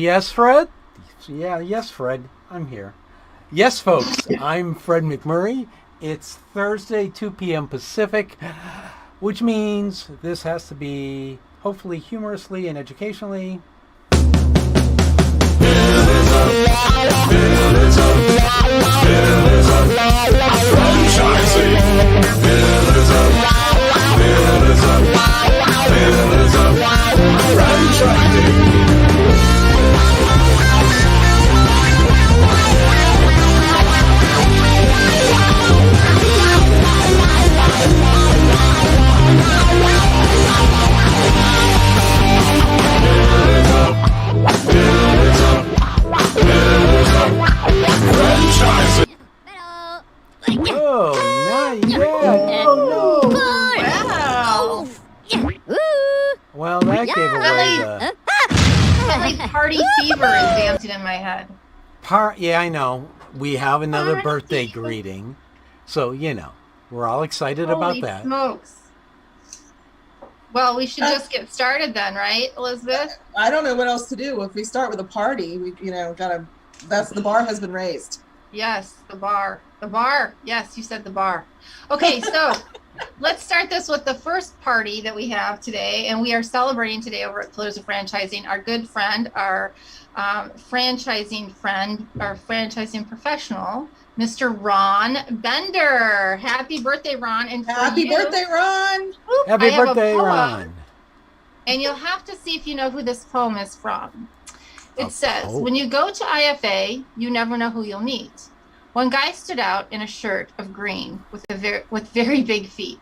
Yes, Fred? Yeah, yes, Fred. I'm here. Yes, folks, I'm Fred McMurray. It's Thursday, 2 p.m. Pacific, which means this has to be, hopefully, humorously and educationally. Oh, not yet. Oh, no. Wow. Well, that gave away the... Like party fever is dancing in my head. Yeah, I know. We have another birthday greeting. So, we're all excited about that. Holy smokes. Well, we should just get started then, right, Elizabeth? I don't know what else to do. If we start with a party, we, the bar has been raised. Yes, the bar. The bar. Yes, you said the bar. Okay, so let's start this with the first party that we have today. And we are celebrating today over at Pillars of Franchising our good friend, our franchising friend, our franchising professional, Mr. Ron Bender. Happy birthday, Ron. And Happy birthday, Ron. Happy birthday, Ron. And you'll have to see if you know who this poem is from. It says, when you go to IFA, you never know who you'll meet. One guy stood out in a shirt of green with very big feet.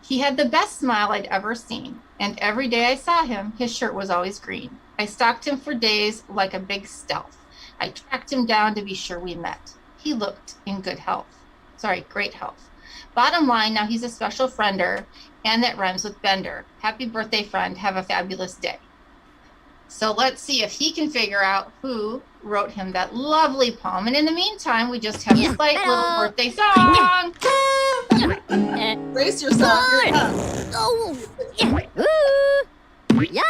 He had the best smile I'd ever seen, and every day I saw him, his shirt was always green. I stalked him for days like a big stealth. I tracked him down to be sure we met. He looked in great health. Bottom line, now he's a special friender, and that rhymes with Bender. Happy birthday, friend. Have a fabulous day. So let's see if he can figure out who wrote him that lovely poem. And in the meantime, we just have a slight little birthday song. Brace yourself. Here it comes. Oh, yeah.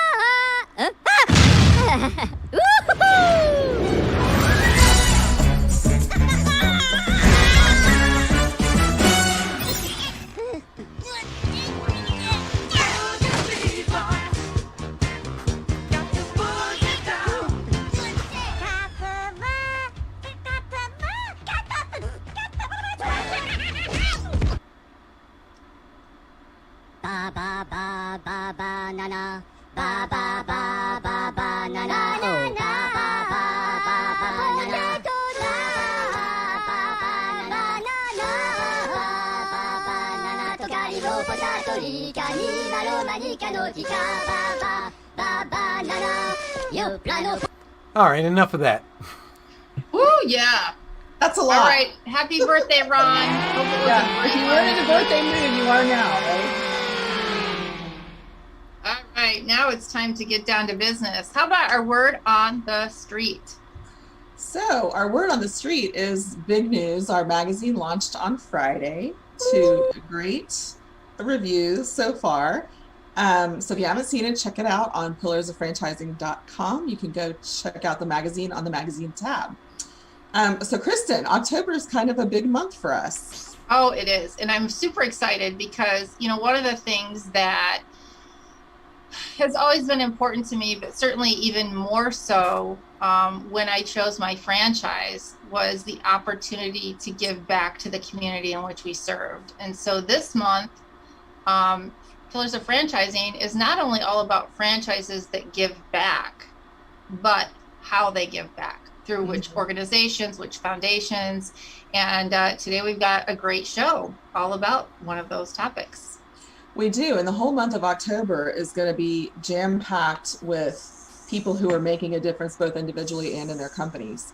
Ba ba ba ba ba na na, ba ba ba ba ba na na, oh ba ba ba ba ba na na, ba ba ba na na, to kari wo potato rika ni maro manika no tika, ba ba ba na na, yo plano. All right, enough of that. Woo, yeah. That's a lot. All right, happy birthday, Ron. Yeah, if you were in a birthday mood, you are now, right? All right, now it's time to get down to business. How about our word on the street? So our word on the street is big news. Our magazine launched on Friday to great reviews so far. So if you haven't seen it, check it out on pillarsoffranchising.com. You can go check out the magazine on the magazine tab. So Kristin, October is kind of a big month for us. Oh, it is. And I'm super excited because, one of the things that has always been important to me, but certainly even more so when I chose my franchise, was the opportunity to give back to the community in which we served. And so this month, Pillars of Franchising is not only all about franchises that give back, but how they give back, through which organizations, which foundations. And today we've got a great show all about one of those topics. We do, and the whole month of October is going to be jam-packed with people who are making a difference both individually and in their companies.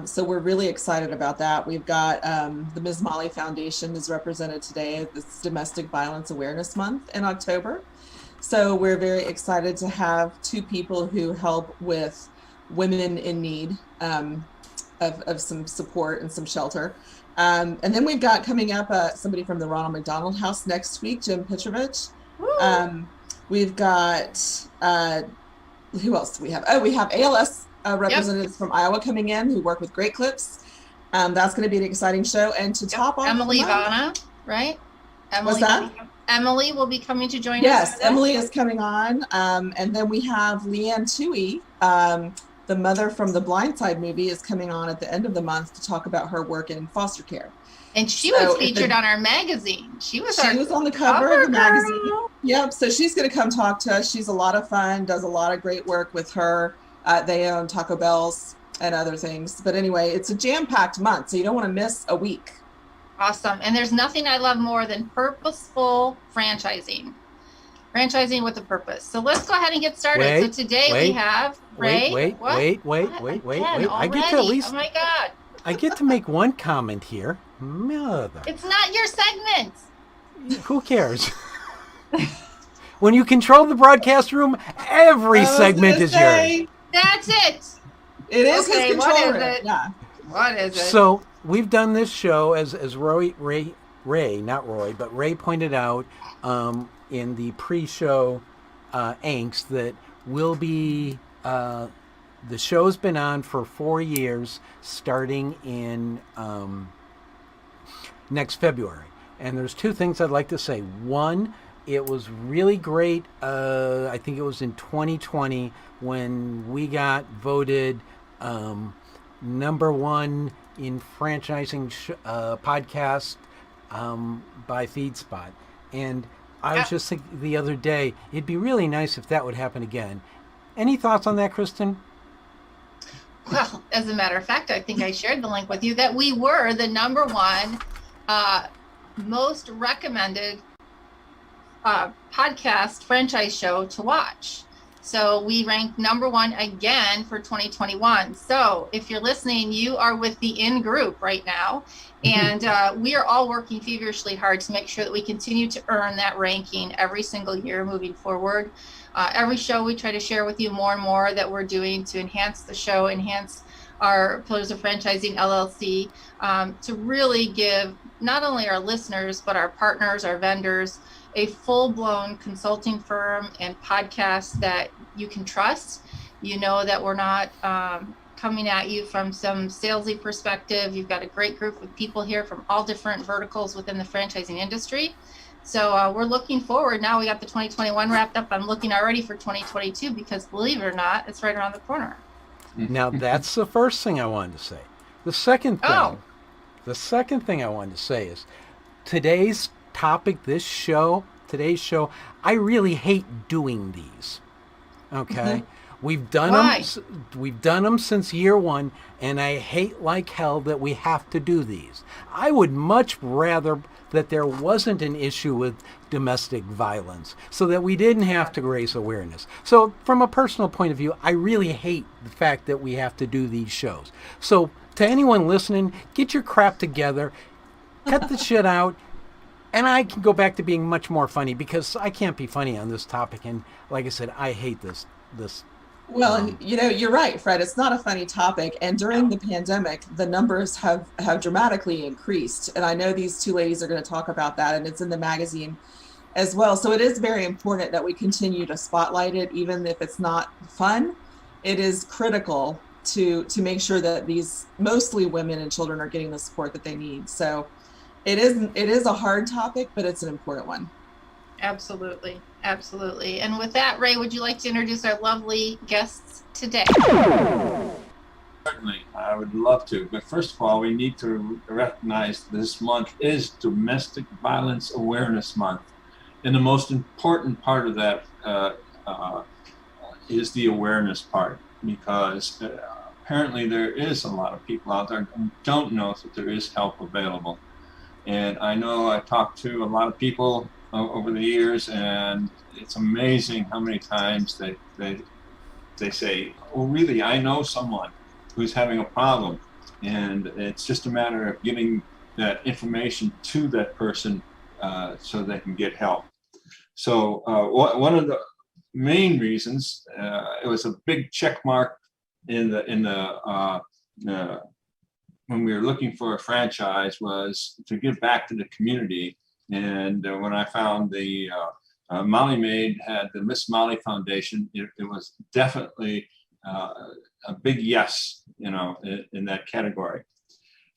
So we're really excited about that. We've got the Ms. Molly Foundation is represented today. This Domestic Violence Awareness Month in October. So we're very excited to have two people who help with women in need of some support and some shelter. And then we've got coming up somebody from the Ronald McDonald House next week, Jim Petrovich. We've got who else do we have? Oh, we have ALS representatives from Iowa coming in who work with Great Clips. That's going to be an exciting show. And to top off, Emily Vanna, right? What's that? Emily will be coming to join us. Yes, Emily is coming on. And then we have Leanne Toohey, the mother from the Blindside movie, is coming on at the end of the month to talk about her work in foster care. And she was featured on our magazine. She was on the cover of the magazine. Yep. So she's going to come talk to us. She's a lot of fun, does a lot of great work with her. They own Taco Bell's and other things. But anyway, it's a jam-packed month, so you don't want to miss a week. Awesome. And there's nothing I love more than purposeful franchising. Franchising with a purpose. So let's go ahead and get started. So today we have Ray. Wait. I get to at least. Oh my God. I get to make one comment here. Mother. It's not your segment. Who cares? When you control the broadcast room, every segment is yours. That's it. It is his control room. What is it? Yeah. What is it? So we've done this show as Ray pointed out in the pre-show angst that will be the show's been on for 4 years, starting in next February. And there's two things I'd like to say. One, it was really great. I think it was in 2020 when we got voted number one in franchising podcast by FeedSpot. And I was just thinking the other day, it'd be really nice if that would happen again. Any thoughts on that, Kristin? Well, as a matter of fact, I think I shared the link with you that we were the number one most recommended podcast franchise show to watch. So we ranked number one again for 2021. So if you're listening, you are with the in group right now. And we are all working feverishly hard to make sure that we continue to earn that ranking every single year moving forward. Every show we try to share with you more and more that we're doing to enhance the show, enhance our Pillars of Franchising LLC, to really give not only our listeners, but our partners, our vendors, a full-blown consulting firm and podcast that you can trust. You know that we're not coming at you from some salesy perspective. You've got a great group of people here from all different verticals within the franchising industry. So we're looking forward. Now we got the 2021 wrapped up. I'm looking already for 2022 because, believe it or not, it's right around the corner. Now that's the first thing I wanted to say. The second thing I wanted to say is today's topic, today's show, I really hate doing these. Okay? We've done them since year one, and I hate like hell that we have to do these. I would much rather that there wasn't an issue with domestic violence so that we didn't have to raise awareness. So from a personal point of view, I really hate the fact that we have to do these shows. So to anyone listening, get your crap together, cut the shit out, and I can go back to being much more funny because I can't be funny on this topic. And like I said, I hate this. Well, you're right, Fred. It's not a funny topic. And during the pandemic, the numbers have dramatically increased. And I know these two ladies are going to talk about that, and it's in the magazine as well. So it is very important that we continue to spotlight it, even if it's not fun. It is critical to make sure that these mostly women and children are getting the support that they need. So it is a hard topic, but it's an important one. Absolutely. Absolutely. And with that, Ray, would you like to introduce our lovely guests today? Certainly, I would love to. But first of all, we need to recognize this month is Domestic Violence Awareness Month. And the most important part of that is the awareness part, because apparently there is a lot of people out there who don't know that there is help available. And I know I talked to a lot of people over the years, and it's amazing how many times they say, well, really, I know someone who's having a problem, and it's just a matter of getting that information to that person so they can get help. So one of the main reasons, it was a big check mark in the when we were looking for a franchise, was to give back to the community. And when I found the Molly Maid had the Miss Molly Foundation. It was definitely a big yes, in that category.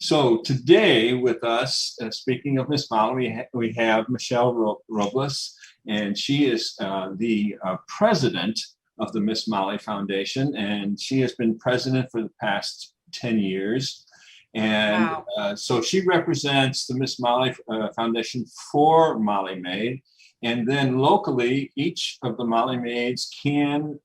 So today with us, speaking of Miss Molly, we have Michelle Robles, and she is the president of the Miss Molly Foundation, and she has been president for the past 10 years. And Wow. So she represents the Miss Molly Foundation for Molly Maid. And then locally, each of the Molly Maids can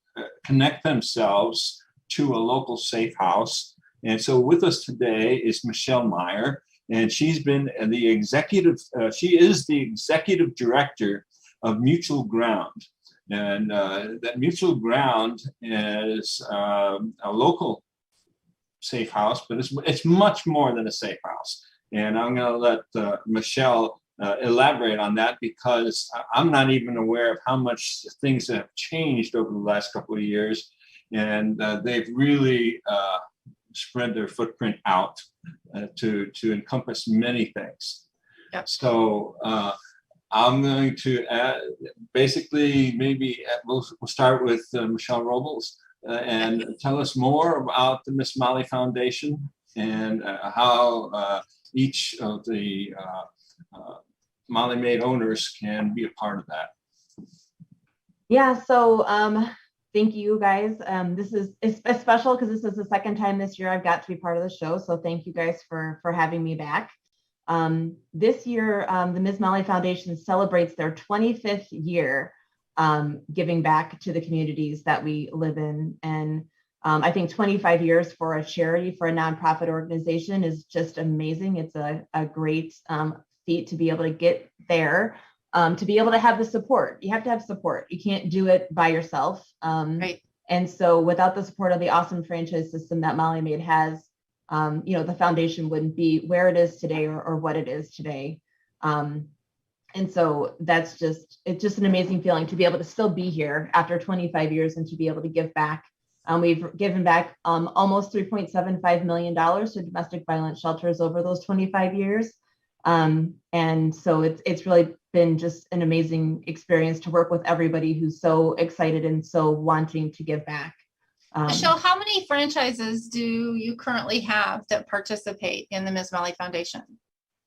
connect themselves to a local safe house. And so with us today is Michelle Meyer, and she's been the she is the executive director of Mutual Ground. And that Mutual Ground is a local safe house, but it's much more than a safe house. And I'm going to let Michelle elaborate on that, because I'm not even aware of how much things have changed over the last couple of years. And they've really spread their footprint out to encompass many things. Yep. So I'm going to basically we'll start with Michelle Robles and tell us more about the Miss Molly Foundation and how each of the Molly Maid owners can be a part of that. Yeah, so thank you guys. This is special because this is the second time this year I've got to be part of the show. So thank you guys for having me back. This year, the Miss Molly Foundation celebrates their 25th year giving back to the communities that we live in. And I think 25 years for a charity, for a nonprofit organization is just amazing. It's a great feat to be able to get there. To be able to have the support, you have to have support. You can't do it by yourself. Right. And so without the support of the awesome franchise system that Molly Maid has, the foundation wouldn't be where it is today or what it is today. And so it's just an amazing feeling to be able to still be here after 25 years and to be able to give back. We've given back almost $3.75 million to domestic violence shelters over those 25 years. And so it's really been just an amazing experience to work with everybody who's so excited and so wanting to give back. Michelle, how many franchises do you currently have that participate in the Miss Molly Foundation?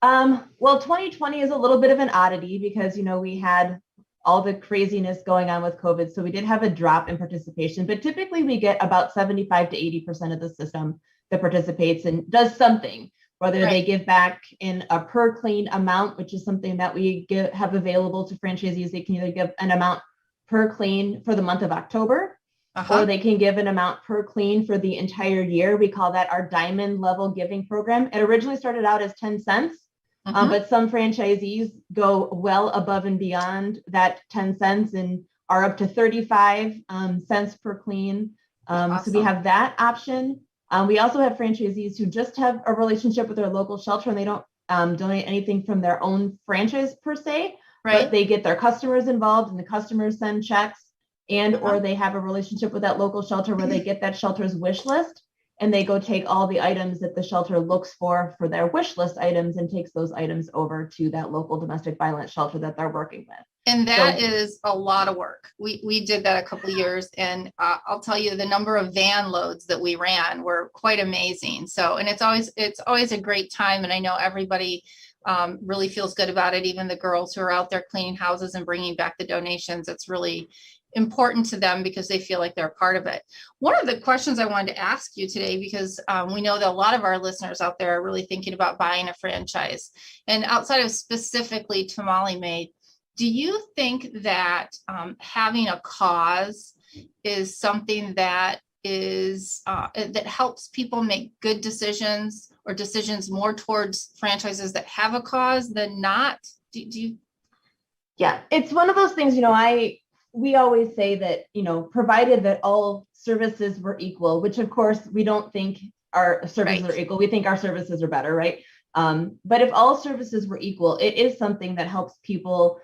Well, 2020 is a little bit of an oddity because, we had all the craziness going on with COVID. So we did have a drop in participation, but typically we get about 75 to 80% of the system that participates and does something. Whether Right. they give back in a per clean amount, which is something that we have available to franchisees. They can either give an amount per clean for the month of October, or they can give an amount per clean for the entire year. We call that our diamond level giving program. It originally started out as 10 cents, but some franchisees go well above and beyond that 10 cents and are up to 35 cents per clean. So we have that option. We also have franchisees who just have a relationship with their local shelter and they don't donate anything from their own franchise per se, Right. but they get their customers involved and the customers send checks or they have a relationship with that local shelter where they get that shelter's wish list and they go take all the items that the shelter looks for their wish list items and takes those items over to that local domestic violence shelter that they're working with. And that is a lot of work. We did that a couple of years, and I'll tell you the number of van loads that we ran were quite amazing. So, and it's always a great time, and I know everybody really feels good about it. Even the girls who are out there cleaning houses and bringing back the donations, it's really important to them because they feel like they're a part of it. One of the questions I wanted to ask you today, because we know that a lot of our listeners out there are really thinking about buying a franchise, and outside of specifically to Molly Maid, do you think that having a cause is something that that helps people make good decisions or decisions more towards franchises that have a cause than not? Do you? Yeah, it's one of those things, we always say that, provided that all services were equal, which of course we don't think our services Right. are equal. We think our services are better, right? But if all services were equal, it is something that helps people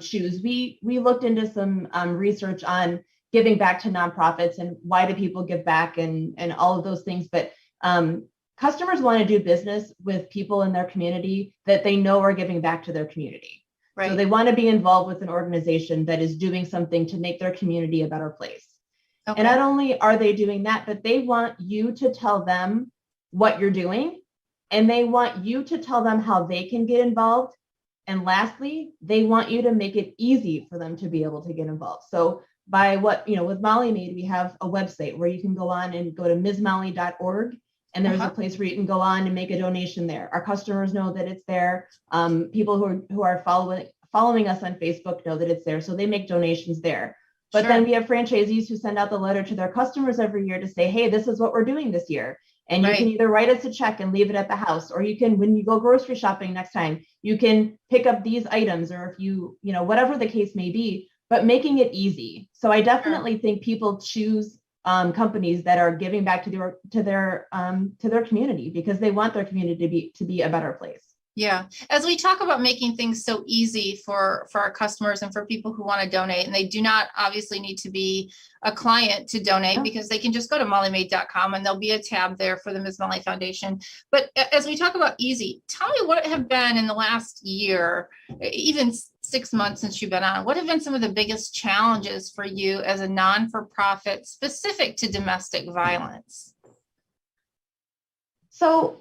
choose. We looked into some research on giving back to nonprofits and why do people give back and all of those things. But customers want to do business with people in their community that they know are giving back to their community. Right. So they want to be involved with an organization that is doing something to make their community a better place. Okay. And not only are they doing that, but they want you to tell them what you're doing, and they want you to tell them how they can get involved. And lastly, they want you to make it easy for them to be able to get involved. So by with Molly Maid, we have a website where you can go on and go to msmolly.org. And there's a place where you can go on and make a donation there. Our customers know that it's there. People who are following us on Facebook know that it's there. So they make donations there. But then we have franchisees who send out the letter to their customers every year to say, hey, this is what we're doing this year. And you can either write us a check and leave it at the house, or you can, when you go grocery shopping next time, you can pick up these items, or if you whatever the case may be, but making it easy. So I definitely think people choose companies that are giving back to their community, because they want their community to be a better place. Yeah. As we talk about making things so easy for our customers and for people who want to donate, and they do not obviously need to be a client to donate, because they can just go to mollymaid.com and there'll be a tab there for the Ms. Molly Foundation. But as we talk about easy, tell me what have been in the last year, even 6 months since you've been on, what have been some of the biggest challenges for you as a non-for-profit specific to domestic violence? So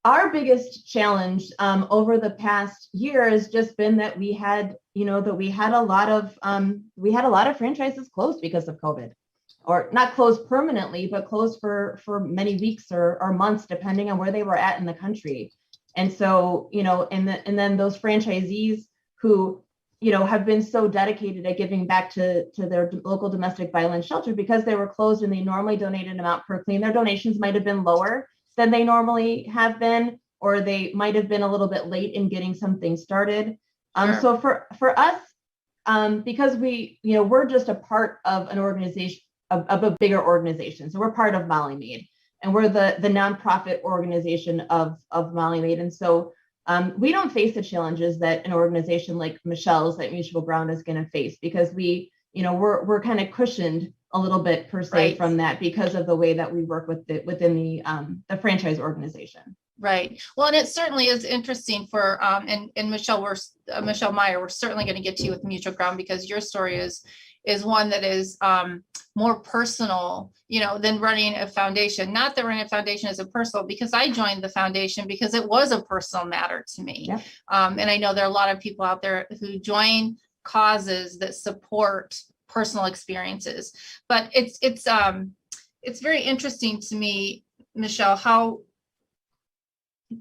our biggest challenge over the past year has just been that we had a lot of franchises closed because of COVID, or not closed permanently, but closed for many weeks or months, depending on where they were at in the country. And so, and then those franchisees who, have been so dedicated at giving back to their local domestic violence shelter, because they were closed and they normally donate an amount per clean, their donations might have been lower than they normally have been, or they might have been a little bit late in getting something started. So for us, because we're just a part of an organization, of a bigger organization. So we're part of Molly Maid, and we're the nonprofit organization of Molly Maid. And so we don't face the challenges that an organization like Michelle's, like Mutual Ground, is going to face, because we're kind of cushioned a little bit per se from that, because of the way that we work within the franchise organization. Right. Well, and it certainly is interesting for and Michelle Meyer, we're certainly going to get to you with Mutual Ground, because your story is one that is more personal, than running a foundation. Not that running a foundation is a personal, because I joined the foundation because it was a personal matter to me. Yeah. And I know there are a lot of people out there who join causes that support personal experiences. But it's very interesting to me, Michelle, how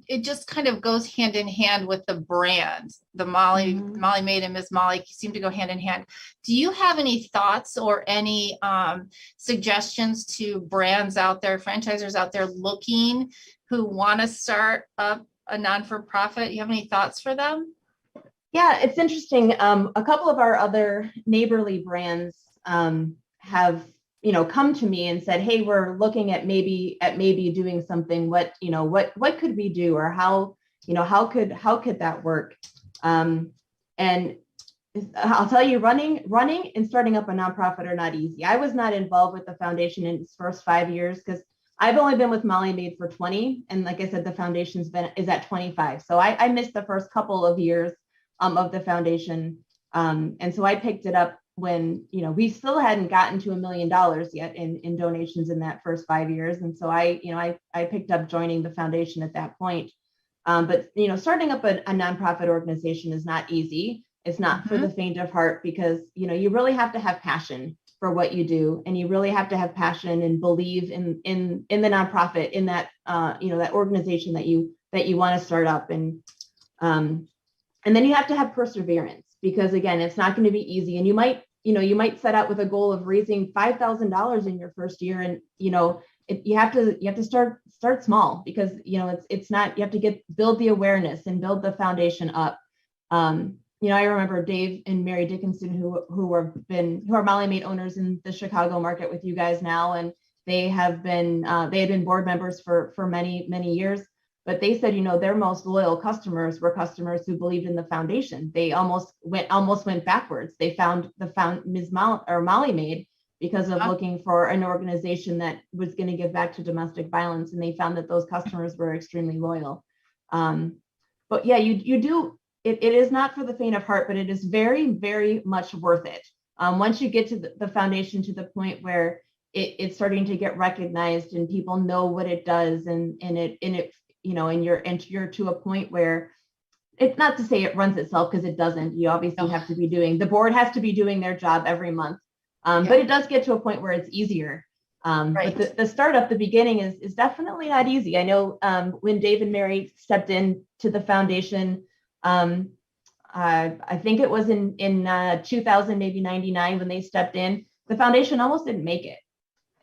it just kind of goes hand in hand with the brand. The Molly Maid and Ms. Molly seem to go hand in hand. Do you have any thoughts or any suggestions to brands out there, franchisors out there looking, who want to start up a non-for-profit? You have any thoughts for them? Yeah, it's interesting. A couple of our other neighborly brands have come to me and said, hey, we're looking at maybe doing something. What could we do, or how could that work? And I'll tell you, running and starting up a nonprofit are not easy. I was not involved with the foundation in its first 5 years, because I've only been with Molly Maid for 20. And like I said, the foundation's is at 25. So I missed the first couple of years of the foundation. And so I picked it up when, we still hadn't gotten to $1 million yet in donations in that first 5 years. And so I picked up joining the foundation at that point. But, starting up a nonprofit organization is not easy. It's not for the faint of heart, because, you really have to have passion for what you do. And you really have to have passion and believe in the nonprofit, in that, that organization that you want to start up. And then you have to have perseverance, because again, it's not going to be easy. And you might set out with a goal of raising $5,000 in your first year. And, you have to start small, because, it's not, you have to build the awareness and build the foundation up. I remember Dave and Mary Dickinson, who are Molly Maid owners in the Chicago market with you guys now. And they had been board members for many, many years. But they said, their most loyal customers were customers who believed in the foundation. They almost went backwards. They found Ms. Molly Maid because of looking for an organization that was going to give back to domestic violence, and they found that those customers were extremely loyal. But yeah, you do. it is not for the faint of heart, but it is very, very much worth it. Once you get to the foundation to the point where it's starting to get recognized and people know what it does, and you're to a point where it's not to say it runs itself, because it doesn't. You obviously have to be the board has to be doing their job every month. But it does get to a point where it's easier. But the startup, the beginning is definitely not easy. I know when Dave and Mary stepped in to the foundation, I think it was in 2000, maybe 99, when they stepped in, the foundation almost didn't make it.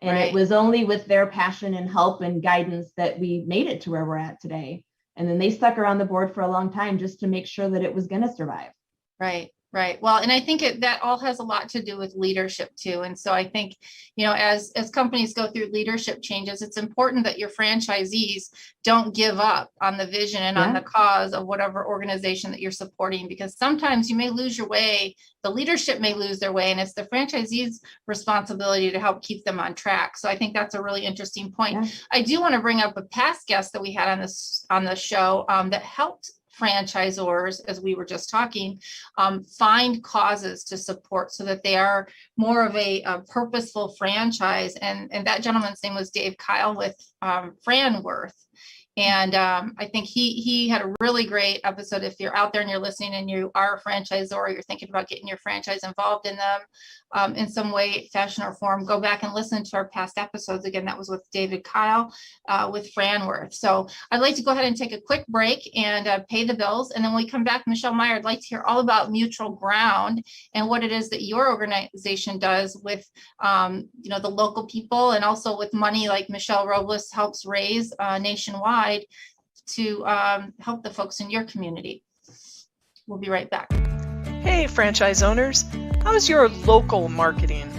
And it was only with their passion and help and guidance that we made it to where we're at today. And then they stuck around the board for a long time just to make sure that it was going to survive. Right. Well, and I think that all has a lot to do with leadership too. And so I think, as companies go through leadership changes, it's important that your franchisees don't give up on the vision and on the cause of whatever organization that you're supporting, because sometimes you may lose your way. The leadership may lose their way, and it's the franchisees' responsibility to help keep them on track. So I think that's a really interesting point. Yeah. I do want to bring up a past guest that we had on the show that helped franchisors, as we were just talking, find causes to support so that they are more of a purposeful franchise. And that gentleman's name was Dave Kyle with Franworth. And I think he had a really great episode. If you're out there and you're listening and you are a franchisor, or you're thinking about getting your franchise involved in them in some way, fashion, or form, go back and listen to our past episodes. Again, that was with David Kyle with Franworth. So I'd like to go ahead and take a quick break and pay the bills. And then when we come back, Michelle Meyer, I'd like to hear all about Mutual Ground and what it is that your organization does with the local people, and also with money like Michelle Robles helps raise nationwide to help the folks in your community. We'll be right back. Hey, franchise owners. How's your local marketing?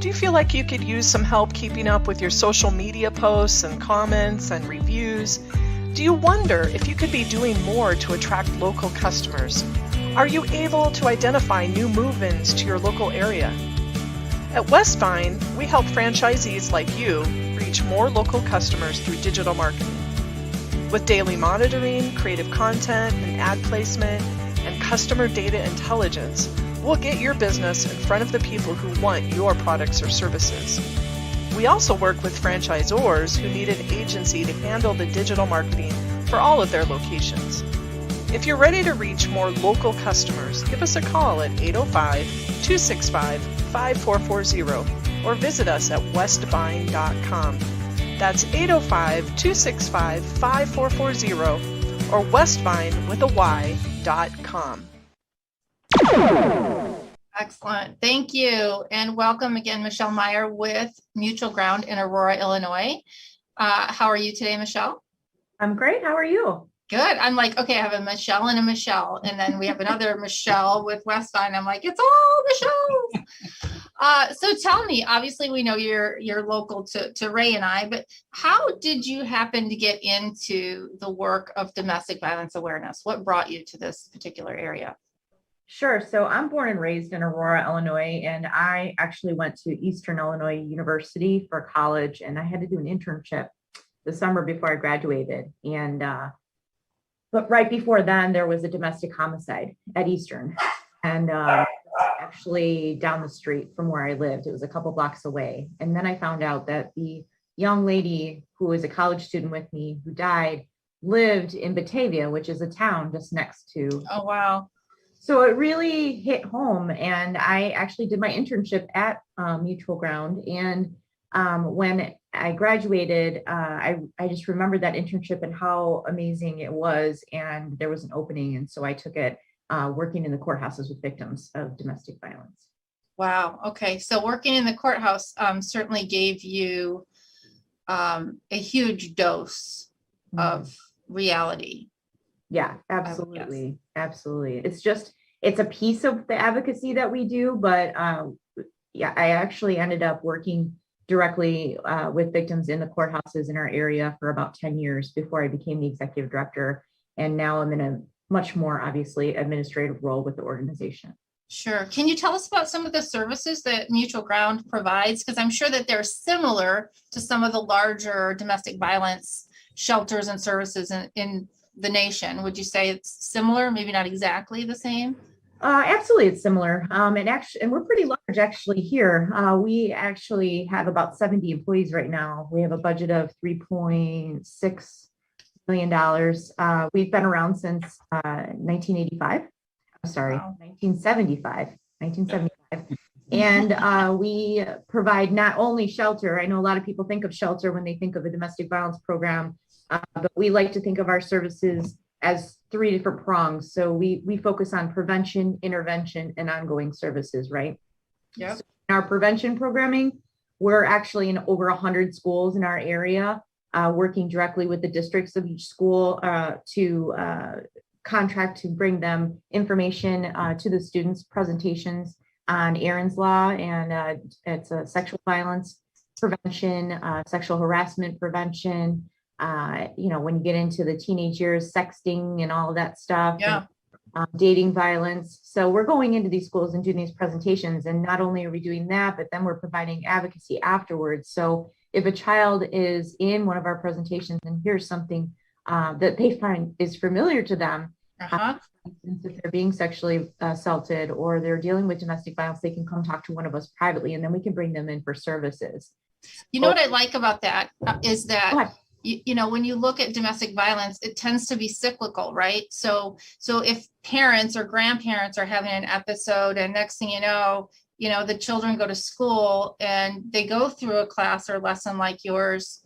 Do you feel like you could use some help keeping up with your social media posts and comments and reviews? Do you wonder if you could be doing more to attract local customers? Are you able to identify new move-ins to your local area? At Westvine, we help franchisees like you reach more local customers through digital marketing. With daily monitoring, creative content, and ad placement, and customer data intelligence, we'll get your business in front of the people who want your products or services. We also work with franchisors who need an agency to handle the digital marketing for all of their locations. If you're ready to reach more local customers, give us a call at 805-265-5440 or visit us at westvine.com. That's 805-265-5440 or westvine.com. Excellent. Thank you. And welcome again, Michelle Meyer with Mutual Ground in Aurora, Illinois. How are you today, Michelle? I'm great. How are you? Good. I'm like, okay, I have a Michelle and a Michelle. And then we have another Michelle with Westvine. I'm like, it's all Michelle. So tell me, obviously we know you're local to Ray and I, but how did you happen to get into the work of domestic violence awareness? What brought you to this particular area? Sure. So I'm born and raised in Aurora, Illinois, and I actually went to Eastern Illinois University for college, and I had to do an internship the summer before I graduated. And but right before then, there was a domestic homicide at Eastern, and actually down the street from where I lived. It was a couple blocks away. And then I found out that the young lady who was a college student with me who died lived in Batavia, which is a town just next to. Oh, wow. So it really hit home, and I actually did my internship at Mutual Ground. And when I graduated, I just remembered that internship and how amazing it was, and there was an opening, and so I took it, working in the courthouses with victims of domestic violence. Wow. Okay. So working in the courthouse certainly gave you a huge dose of reality. Yeah, absolutely. Absolutely. It's a piece of the advocacy that we do, but yeah, I actually ended up working directly with victims in the courthouses in our area for about 10 years before I became the executive director. And now I'm in a much more, obviously, administrative role with the organization. Sure. Can you tell us about some of the services that Mutual Ground provides? Because I'm sure that they're similar to some of the larger domestic violence shelters and services in the nation. Would you say it's similar? Maybe not exactly the same? Absolutely, it's similar. And we're pretty large actually here. We actually have about 70 employees right now. We have a budget of $3.6 million. We've been around since 1985. I'm sorry, Wow. 1975. And we provide not only shelter. I know a lot of people think of shelter when they think of a domestic violence program, but we like to think of our services as 3 different prongs. So we focus on prevention, intervention, and ongoing services, right? Yeah. So in our prevention programming, we're actually in over 100 schools in our area, working directly with the districts of each school to contract to bring them information to the students, presentations on Aaron's Law, and it's a sexual violence prevention, sexual harassment prevention, when you get into the teenage years, sexting and all of that stuff, Yeah. and, dating violence. So we're going into these schools and doing these presentations, and not only are we doing that, but then we're providing advocacy afterwards. So if a child is in one of our presentations and hears something that they find is familiar to them, Uh-huh. if they're being sexually assaulted or they're dealing with domestic violence, they can come talk to one of us privately, and then we can bring them in for services. You know what I like about that is Go that, ahead. when you look at domestic violence, it tends to be cyclical, right? So if parents or grandparents are having an episode, and next thing you know, the children go to school and they go through a class or lesson like yours,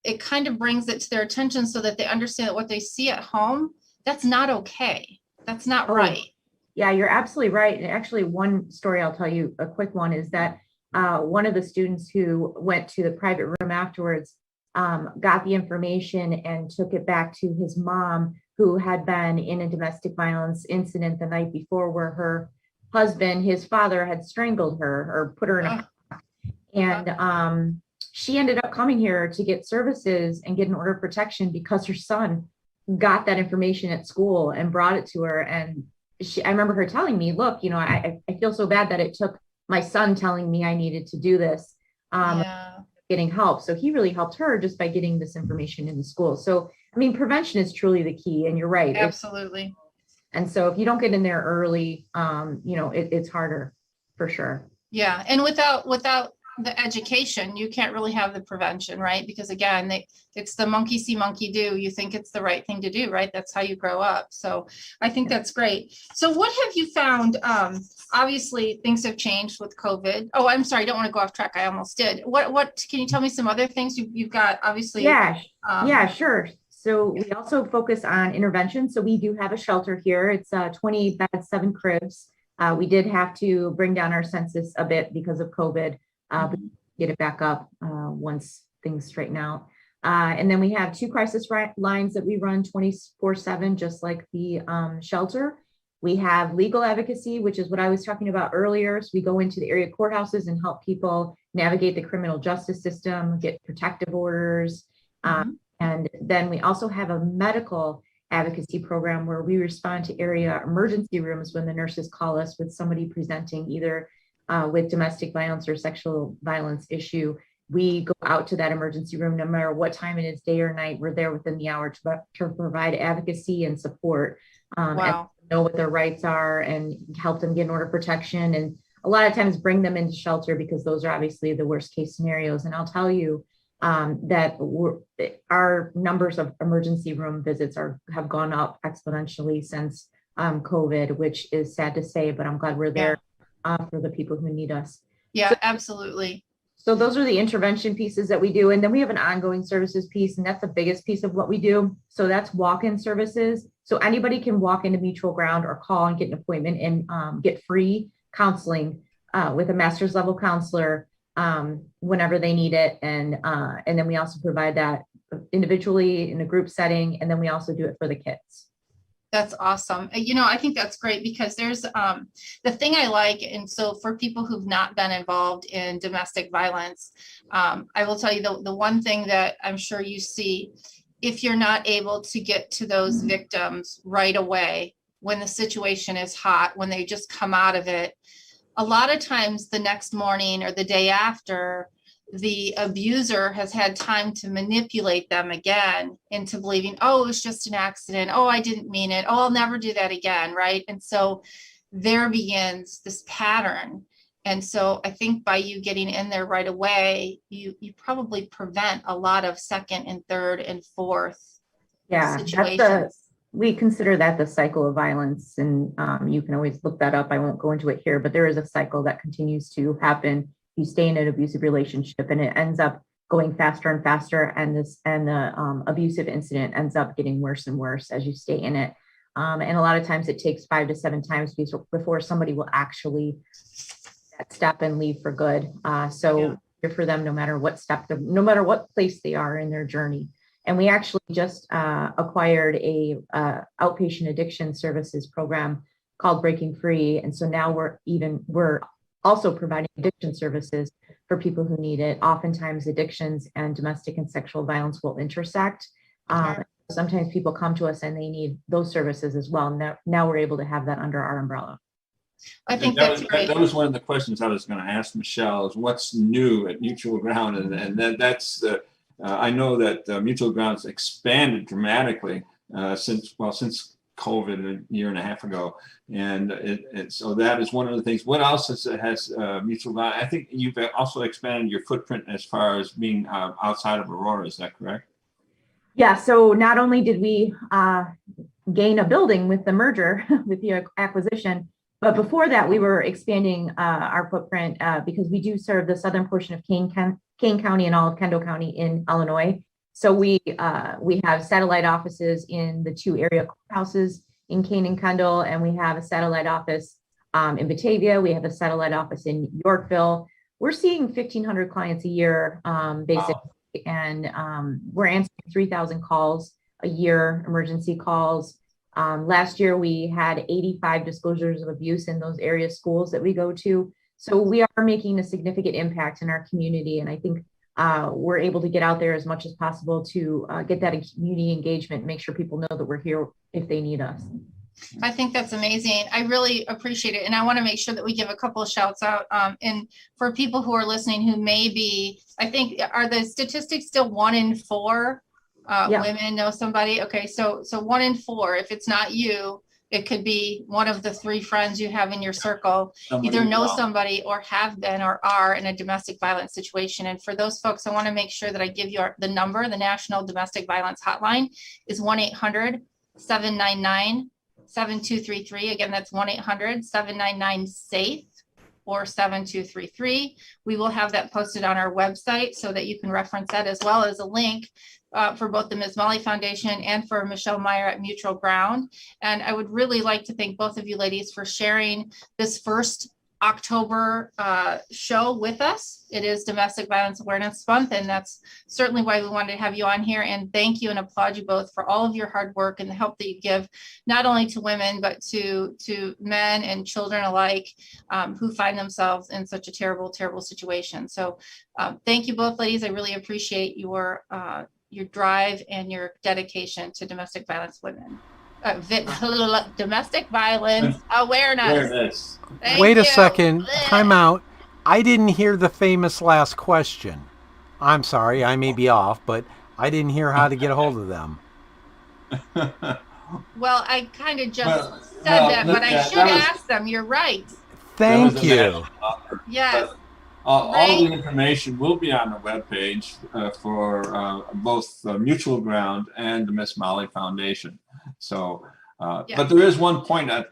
it kind of brings it to their attention so that they understand that what they see at home, that's not okay. That's not right. Yeah, you're absolutely right. And actually, one story I'll tell you, a quick one, is that one of the students who went to the private room afterwards got the information and took it back to his mom, who had been in a domestic violence incident the night before, where her husband, his father, had strangled her or put her in a and she ended up coming here to get services and get an order of protection because her son got that information at school and brought it to her. And I remember her telling me, look, I feel so bad that it took my son telling me I needed to do this, getting help. So he really helped her just by getting this information in the school. So, I mean, prevention is truly the key, and you're right. Absolutely. And so if you don't get in there early, it's harder for sure. Yeah. And without the education, you can't really have the prevention, right? Because again, it's the monkey see, monkey do. You think it's the right thing to do, right? That's how you grow up. So I think that's great. So what have you found? Obviously things have changed with COVID. Oh, I'm sorry. I don't want to go off track. I almost did. What can you tell me some other things you've got? Obviously. Yeah, sure. So we also focus on intervention. So we do have a shelter here. It's 20 beds, 7 cribs. We did have to bring down our census a bit because of COVID. But get it back up once things straighten out. And then we have 2 crisis lines that we run 24/7, just like the shelter. We have legal advocacy, which is what I was talking about earlier. So we go into the area courthouses and help people navigate the criminal justice system, get protective orders. And then we also have a medical advocacy program where we respond to area emergency rooms when the nurses call us with somebody presenting either with domestic violence or sexual violence issue. We go out to that emergency room, no matter what time it is, day or night. We're there within the hour to provide advocacy and support, and know what their rights are and help them get an order of protection. And a lot of times bring them into shelter, because those are obviously the worst case scenarios. And I'll tell you that our numbers of emergency room visits have gone up exponentially since COVID, which is sad to say, but I'm glad we're there. For the people who need us. Yeah, absolutely. So those are the intervention pieces that we do. And then we have an ongoing services piece, and that's the biggest piece of what we do. So that's walk-in services. So anybody can walk into Mutual Ground or call and get an appointment and get free counseling with a master's level counselor whenever they need it. And then we also provide that individually in a group setting. And then we also do it for the kids. That's awesome. I think that's great, because there's the thing I like. And so for people who've not been involved in domestic violence, I will tell you the one thing that I'm sure you see, if you're not able to get to those victims right away, when the situation is hot, when they just come out of it, a lot of times the next morning or the day after, the abuser has had time to manipulate them again into believing, oh, it was just an accident. Oh, I didn't mean it. Oh, I'll never do that again. Right. And so there begins this pattern. And so I think by you getting in there right away, you probably prevent a lot of second and third and fourth situations. We consider that the cycle of violence. And you can always look that up. I won't go into it here, but there is a cycle that continues to happen. You stay in an abusive relationship and it ends up going faster and faster. And the abusive incident ends up getting worse and worse as you stay in it. And a lot of times it takes 5 to 7 times before somebody will actually step and leave for good. So here for them, no matter what place they are in their journey. And we actually just acquired a outpatient addiction services program called Breaking Free. And so now we're also providing addiction services for people who need it. Oftentimes addictions and domestic and sexual violence will intersect. Sometimes people come to us and they need those services as well. Now we're able to have that under our umbrella. I think that's great. That was one of the questions I was going to ask Michelle, is what's new at Mutual Ground? And that's the, I know that Mutual Ground's expanded dramatically since COVID a year and a half ago. And so that is one of the things. What else has Mutual Ground? I think you've also expanded your footprint as far as being outside of Aurora. Is that correct? Yeah. So not only did we gain a building with the merger, with the acquisition, but before that, we were expanding our footprint because we do serve the southern portion of Kane County and all of Kendall County in Illinois. So we have satellite offices in the 2 area courthouses in Kane and Kendall, and we have a satellite office in Batavia. We have a satellite office in Yorkville. We're seeing 1,500 clients a year, basically, wow. And we're answering 3,000 calls a year, emergency calls. Last year, we had 85 disclosures of abuse in those area schools that we go to. So we are making a significant impact in our community. And I think we're able to get out there as much as possible to get that community engagement, make sure people know that we're here if they need us. I think that's amazing. I really appreciate it. And I want to make sure that we give a couple of shouts out. And for people who are listening who may be, I think, are the statistics still 1 in 4? Women know somebody. Okay, so 1 in 4. If it's not you, it could be one of the 3 friends you have in your circle. Either know somebody or have been or are in a domestic violence situation. And for those folks, I want to make sure that I give you the number. The National Domestic Violence Hotline is 1-800-799-7233. Again, that's 1-800-799-SAFE. or 7233. We will have that posted on our website so that you can reference that, as well as a link for both the Ms. Molly Foundation and for Michelle Meyer at Mutual Ground. And I would really like to thank both of you ladies for sharing this first October show with us. It is Domestic Violence Awareness Month, and that's certainly why we wanted to have you on here. And thank you and applaud you both for all of your hard work and the help that you give, not only to women, but to men and children alike who find themselves in such a terrible, terrible situation. So thank you both, ladies. I really appreciate your drive and your dedication to domestic violence women. Domestic violence awareness. Wait a second. Time out. I didn't hear the famous last question. I'm sorry, I may be off, but I didn't hear how to get a hold of them. Well, I kind of just said that, but I should ask them. You're right. Thank you. Yes. All the information will be on the webpage for both Mutual Ground and the Miss Molly Foundation. So, but there is one point that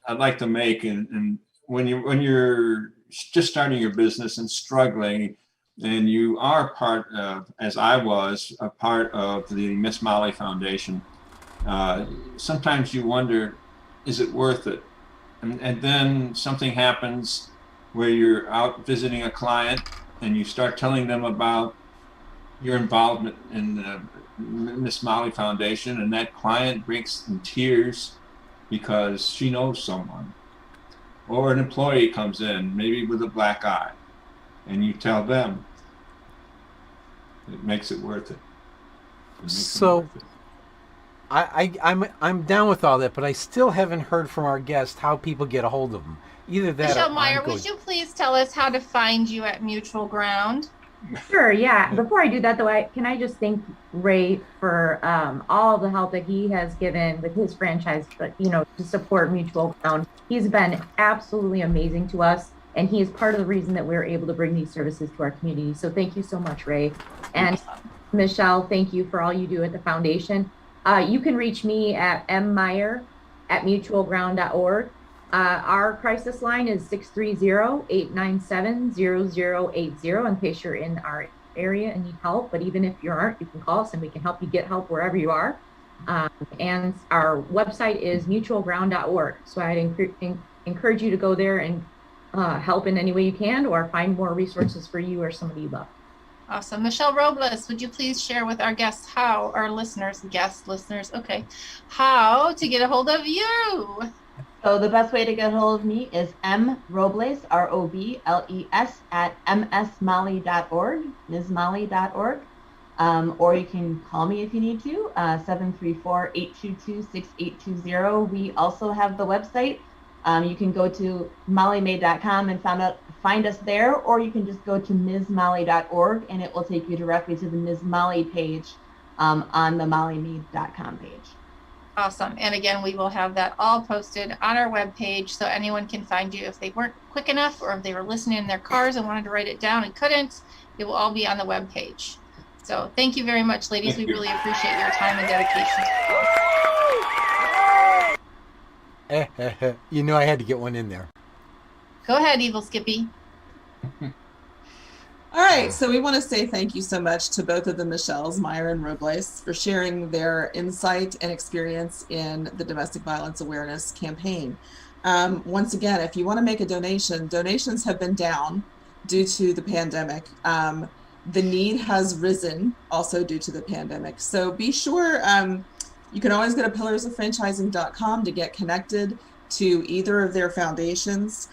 I'd like to make, and when you're just starting your business and struggling, and you are part of, as I was, a part of the Miss Molly Foundation, sometimes you wonder, is it worth it? And then something happens where you're out visiting a client and you start telling them about your involvement in the Miss Molly Foundation, and that client breaks in tears because she knows someone. Or an employee comes in, maybe with a black eye, and you tell them. It makes it worth it. So I'm down with all that, but I still haven't heard from our guest how people get a hold of them. Either that Michelle or Meyer, I'm going. would you please tell us how to find you at Mutual Ground? Sure, yeah. Before I do that, though, can I just thank Ray for all the help that he has given with his franchise, but to support Mutual Ground. He's been absolutely amazing to us, and he is part of the reason that we're able to bring these services to our community. So thank you so much, Ray. And Michelle, thank you for all you do at the foundation. You can reach me at mmeyer@mutualground.org. Our crisis line is 630-897-0080 in case you're in our area and need help. But even if you aren't, you can call us and we can help you get help wherever you are. And our website is mutualground.org. So I'd encourage you to go there and help in any way you can, or find more resources for you or somebody you love. Awesome. Michelle Robles, would you please share with our guests how how to get a hold of you? So the best way to get a hold of me is mrobles, ROBLES, at msmolly.org, msmolly.org. Or you can call me if you need to, 734-822-6820. We also have the website. You can go to mollymaid.com and find us there, or you can just go to msmolly.org and it will take you directly to the Ms. Molly page on the mollymaid.com page. Awesome. And again, we will have that all posted on our webpage so anyone can find you if they weren't quick enough, or if they were listening in their cars and wanted to write it down and couldn't. It will all be on the webpage. So thank you very much, ladies. We really appreciate your time and dedication to us. You know I had to get one in there. Go ahead, Evil Skippy. All right, so we want to say thank you so much to both of the Michelles, Meyer and Robles, for sharing their insight and experience in the domestic violence awareness campaign. Once again, if you want to make a donation, donations have been down due to the pandemic. The need has risen also due to the pandemic. So be sure, you can always go to pillarsoffranchising.com to get connected to either of their foundations.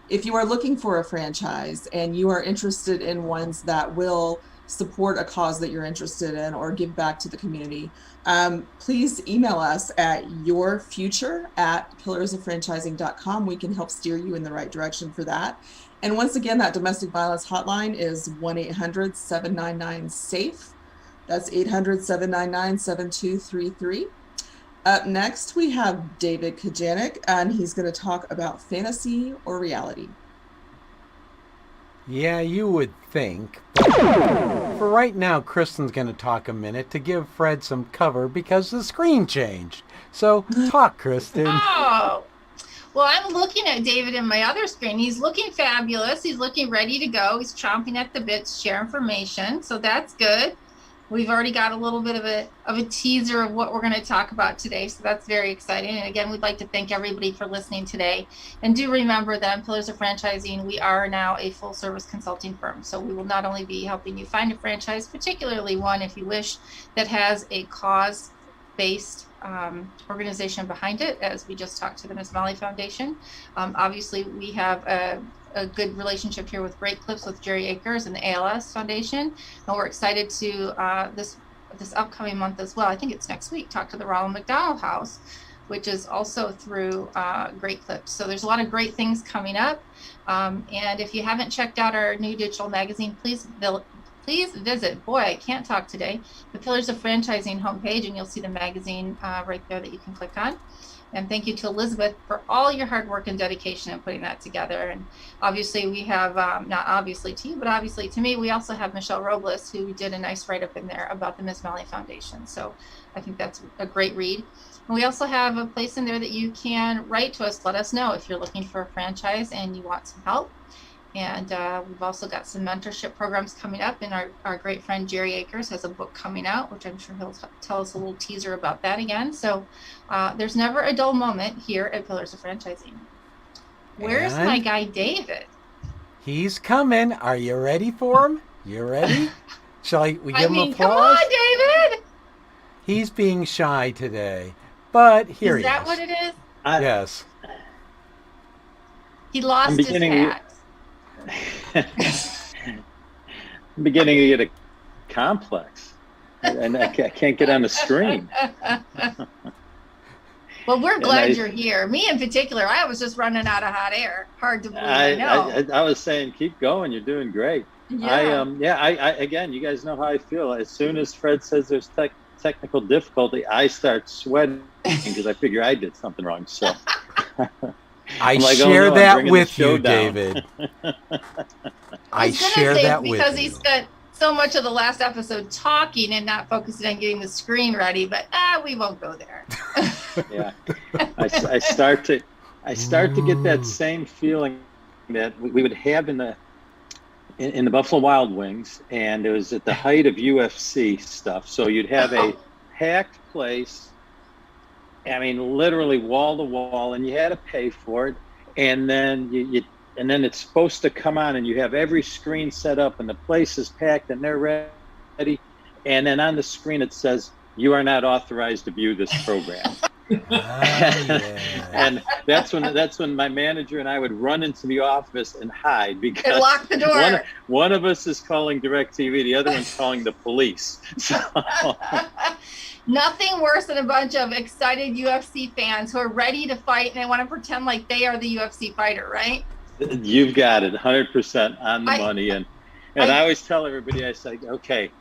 If you are looking for a franchise and you are interested in ones that will support a cause that you're interested in or give back to the community, please email us at yourfuture@pillarsoffranchising.com. We can help steer you in the right direction for that. And once again, that domestic violence hotline is 1-800-799-SAFE. That's 800-799-7233. Up next, we have David Kajganich, and he's going to talk about fantasy or reality. Yeah, you would think. But for right now, Kristin's going to talk a minute to give Fred some cover because the screen changed. So talk, Kristin. Oh, well, I'm looking at David in my other screen. He's looking fabulous. He's looking ready to go. He's chomping at the bit to share information. So that's good. We've already got a little bit of a teaser of what we're going to talk about today, so that's very exciting. And again, we'd like to thank everybody for listening today. And do remember that in Pillars of Franchising, we are now a full-service consulting firm. So we will not only be helping you find a franchise, particularly one, if you wish, that has a cause-based organization behind it, as we just talked to the Ms. Molly Foundation. Obviously, we have a good relationship here with Great Clips with Jerry Akers and the ALS Foundation, and we're excited to this upcoming month as well. I think it's next week. Talk to the Ronald McDonald House, which is also through Great Clips. So there's a lot of great things coming up. And if you haven't checked out our new digital magazine, please visit. Boy, I can't talk today. The Pillars of Franchising homepage, and you'll see the magazine right there that you can click on. And thank you to Elizabeth for all your hard work and dedication in putting that together. And obviously we have, not obviously to you, but obviously to me, we also have Michelle Robles, who did a nice write-up in there about the Ms. Molly Foundation. So I think that's a great read. And we also have a place in there that you can write to us, let us know if you're looking for a franchise and you want some help. And we've also got some mentorship programs coming up, and our great friend Jerry Akers has a book coming out, which I'm sure he'll tell us a little teaser about that again. So there's never a dull moment here at Pillars of Franchising. Where's my guy David? He's coming. Are you ready for him? You ready? Shall we give him applause? Come on, David! He's being shy today, but here he is. Is that what it is? Yes. He lost his hat. I'm beginning to get a complex. and I can't get on the screen. Well, we're glad you're here. Me in particular, I was just running out of hot air. Hard to believe. I know. I was saying, keep going. You're doing great. Yeah. I again, you guys know how I feel. As soon as Fred says there's technical difficulty, I start sweating because I figure I did something wrong. So I share that with you, David. I share that with you. Because he spent so much of the last episode talking and not focusing on getting the screen ready, but we won't go there. Yeah, I start to get that same feeling that we would have in the Buffalo Wild Wings, and it was at the height of UFC stuff. So you'd have a packed place, I mean, literally wall to wall, and you had to pay for it. And then and then it's supposed to come on, and you have every screen set up, and the place is packed, and they're ready. And then on the screen it says, "You are not authorized to view this program." And that's when my manager and I would run into the office and hide because and lock the door. One of us is calling DirecTV, the other one's calling the police. So. Nothing worse than a bunch of excited UFC fans who are ready to fight and they want to pretend like they are the UFC fighter, right? You've got it 100% on the money. And I always tell everybody, I say, okay,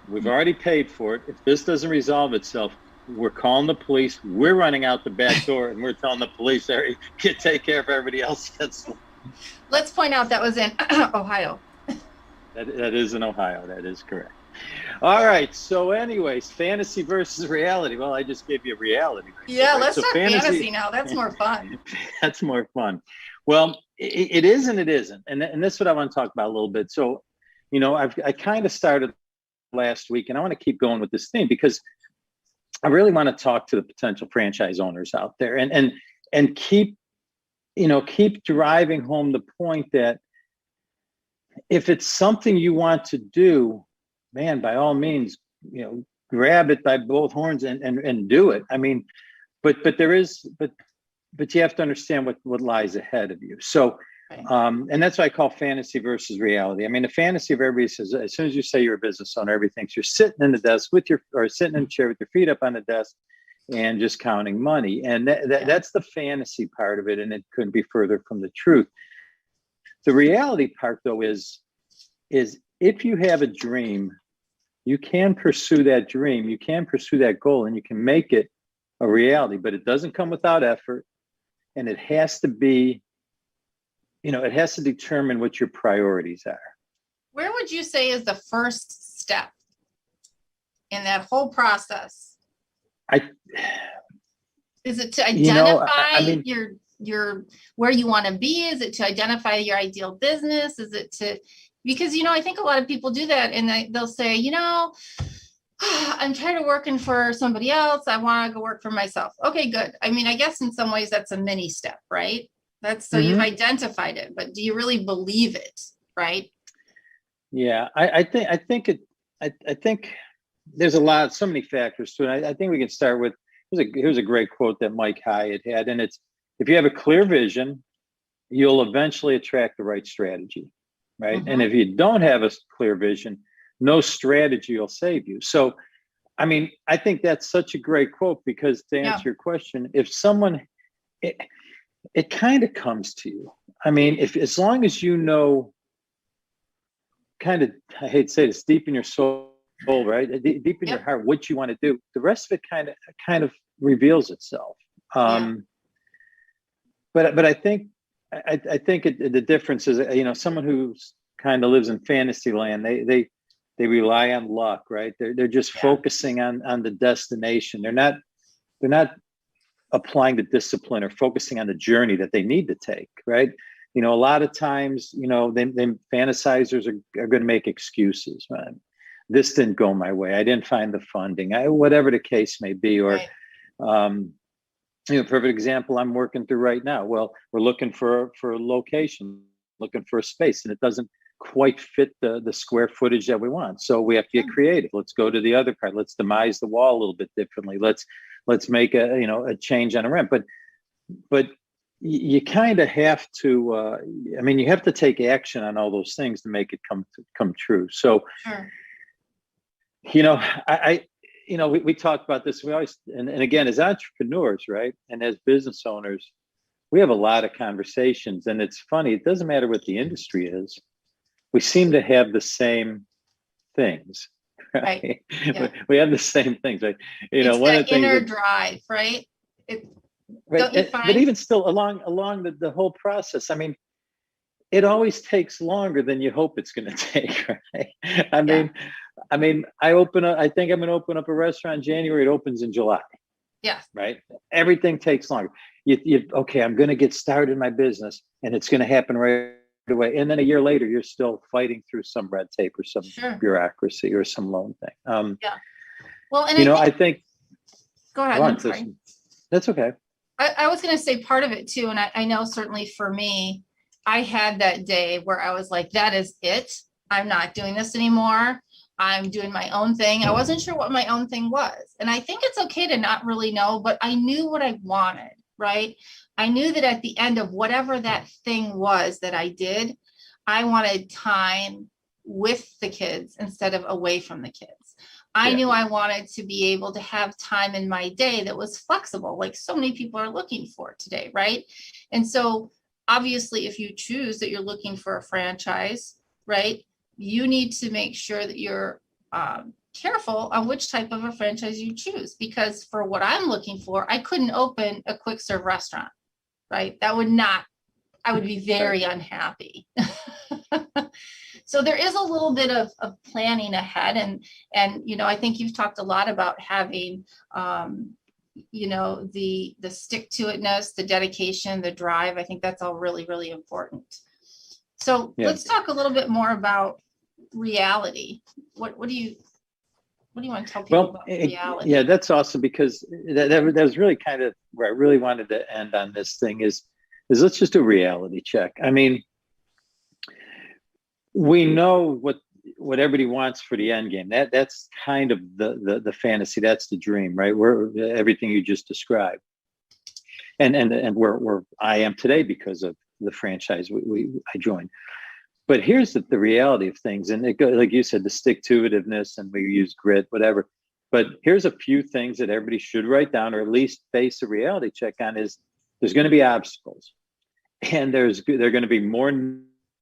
we've already paid for it. If this doesn't resolve itself, we're calling the police. We're running out the back door, and we're telling the police, take care of everybody else. Let's point out that was in Ohio. That is in Ohio. That is correct. All right. So anyways, fantasy versus reality. Well, I just gave you a reality. Yeah, let's talk fantasy now. That's more fun. That's more fun. Well, it is and it isn't. And this is what I want to talk about a little bit. So, I kind of started last week, and I want to keep going with this theme because I really want to talk to the potential franchise owners out there and keep driving home the point that if it's something you want to do, man, by all means, grab it by both horns and do it. I mean, but you have to understand what lies ahead of you. So, and that's what I call fantasy versus reality. I mean, the fantasy of everybody says, as soon as you say you're a business owner, everybody thinks you're sitting in the desk or sitting in a chair with your feet up on the desk and just counting money. And that's the fantasy part of it. And it couldn't be further from the truth. The reality part, though, is if you have a dream, you can pursue that dream, you can pursue that goal, and you can make it a reality, but it doesn't come without effort. And it has to be, it has to determine what your priorities are. Where would you say is the first step in that whole process? Is it to identify your where you want to be? Is it to identify your ideal business? Is it to, because, I think a lot of people do that and they'll say, I'm tired of working for somebody else. I want to go work for myself. Okay, good. I mean, I guess in some ways that's a mini step, right? That's so you've identified it, but do you really believe it? Right. Yeah, I think there's so many factors to it. I think we can start with, here's a great quote that Mike Hyatt had. And it's, if you have a clear vision, you'll eventually attract the right strategy. Right. And if you don't have a clear vision, no strategy will save you. So, I mean, I think that's such a great quote because to answer your question, if someone, it kind of comes to you. I mean, as long as kind of, I hate to say this, deep in your soul, right? Deep in your heart, what you want to do, the rest of it kind of reveals itself. But I think the difference is, someone who's kind of lives in fantasy land, they rely on luck, right? They're just focusing on the destination. They're not applying the discipline or focusing on the journey that they need to take, right? A lot of times, they fantasizers are going to make excuses. Man, this didn't go my way. I didn't find the funding. Whatever the case may be, or perfect example I'm working through right now. Well, we're looking for a location, looking for a space, and it doesn't quite fit the square footage that we want. So we have to get creative. Let's go to the other part. Let's demise the wall a little bit differently. Let's make a change on a rent. But you kind of have to, you have to take action on all those things to make it come true. So, We talk about this. We always, and again, as entrepreneurs, right, and as business owners, we have a lot of conversations, and it's funny. It doesn't matter what the industry is. We seem to have the same things, right? Yeah. We have the same things, right? It's one that of the things inner drive, right? right. Don't you find? But even still, along the whole process, I mean, it always takes longer than you hope it's going to take, right? I mean, I think I'm going to open up a restaurant in January. It opens in July. Yeah. Right. Everything takes longer. Okay, I'm going to get started in my business, and it's going to happen right away. And then a year later, you're still fighting through some red tape or some bureaucracy or some loan thing. Yeah. Well, and I think. Go ahead. I'm sorry. That's okay. I was going to say part of it too, and I know certainly for me, I had that day where I was like, that is it. I'm not doing this anymore. I'm doing my own thing. I wasn't sure what my own thing was. And I think it's okay to not really know, but I knew what I wanted, right? I knew that at the end of whatever that thing was that I did, I wanted time with the kids instead of away from the kids. I knew I wanted to be able to have time in my day that was flexible, like so many people are looking for today, right? And so obviously, if you choose that you're looking for a franchise, right, you need to make sure that you're careful on which type of a franchise you choose. Because for what I'm looking for, I couldn't open a quick serve restaurant, right? I would be very unhappy. So there is a little bit of planning ahead. And I think you've talked a lot about having, the stick to itness, the dedication, the drive. I think that's all really, really important. So let's talk a little bit more about reality. What do you want to tell people about reality? Yeah, that's awesome, because that was really kind of where I really wanted to end on this thing is let's just do a reality check. I mean, we know what everybody wants for the end game. That's kind of the fantasy. That's the dream, right? Where everything you just described, and where I am today because of the franchise I joined. But here's the reality of things, and it goes, like you said, the stick-to-itiveness, and we use grit, whatever. But here's a few things that everybody should write down, or at least face a reality check on. Is there's going to be obstacles, and they're going to be more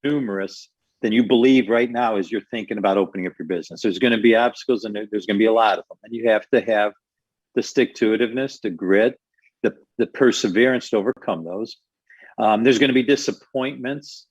numerous than you believe right now as you're thinking about opening up your business. There's going to be obstacles, and there's going to be a lot of them. And you have to have the stick-to-itiveness, the grit, the perseverance to overcome those. There's going to be disappointments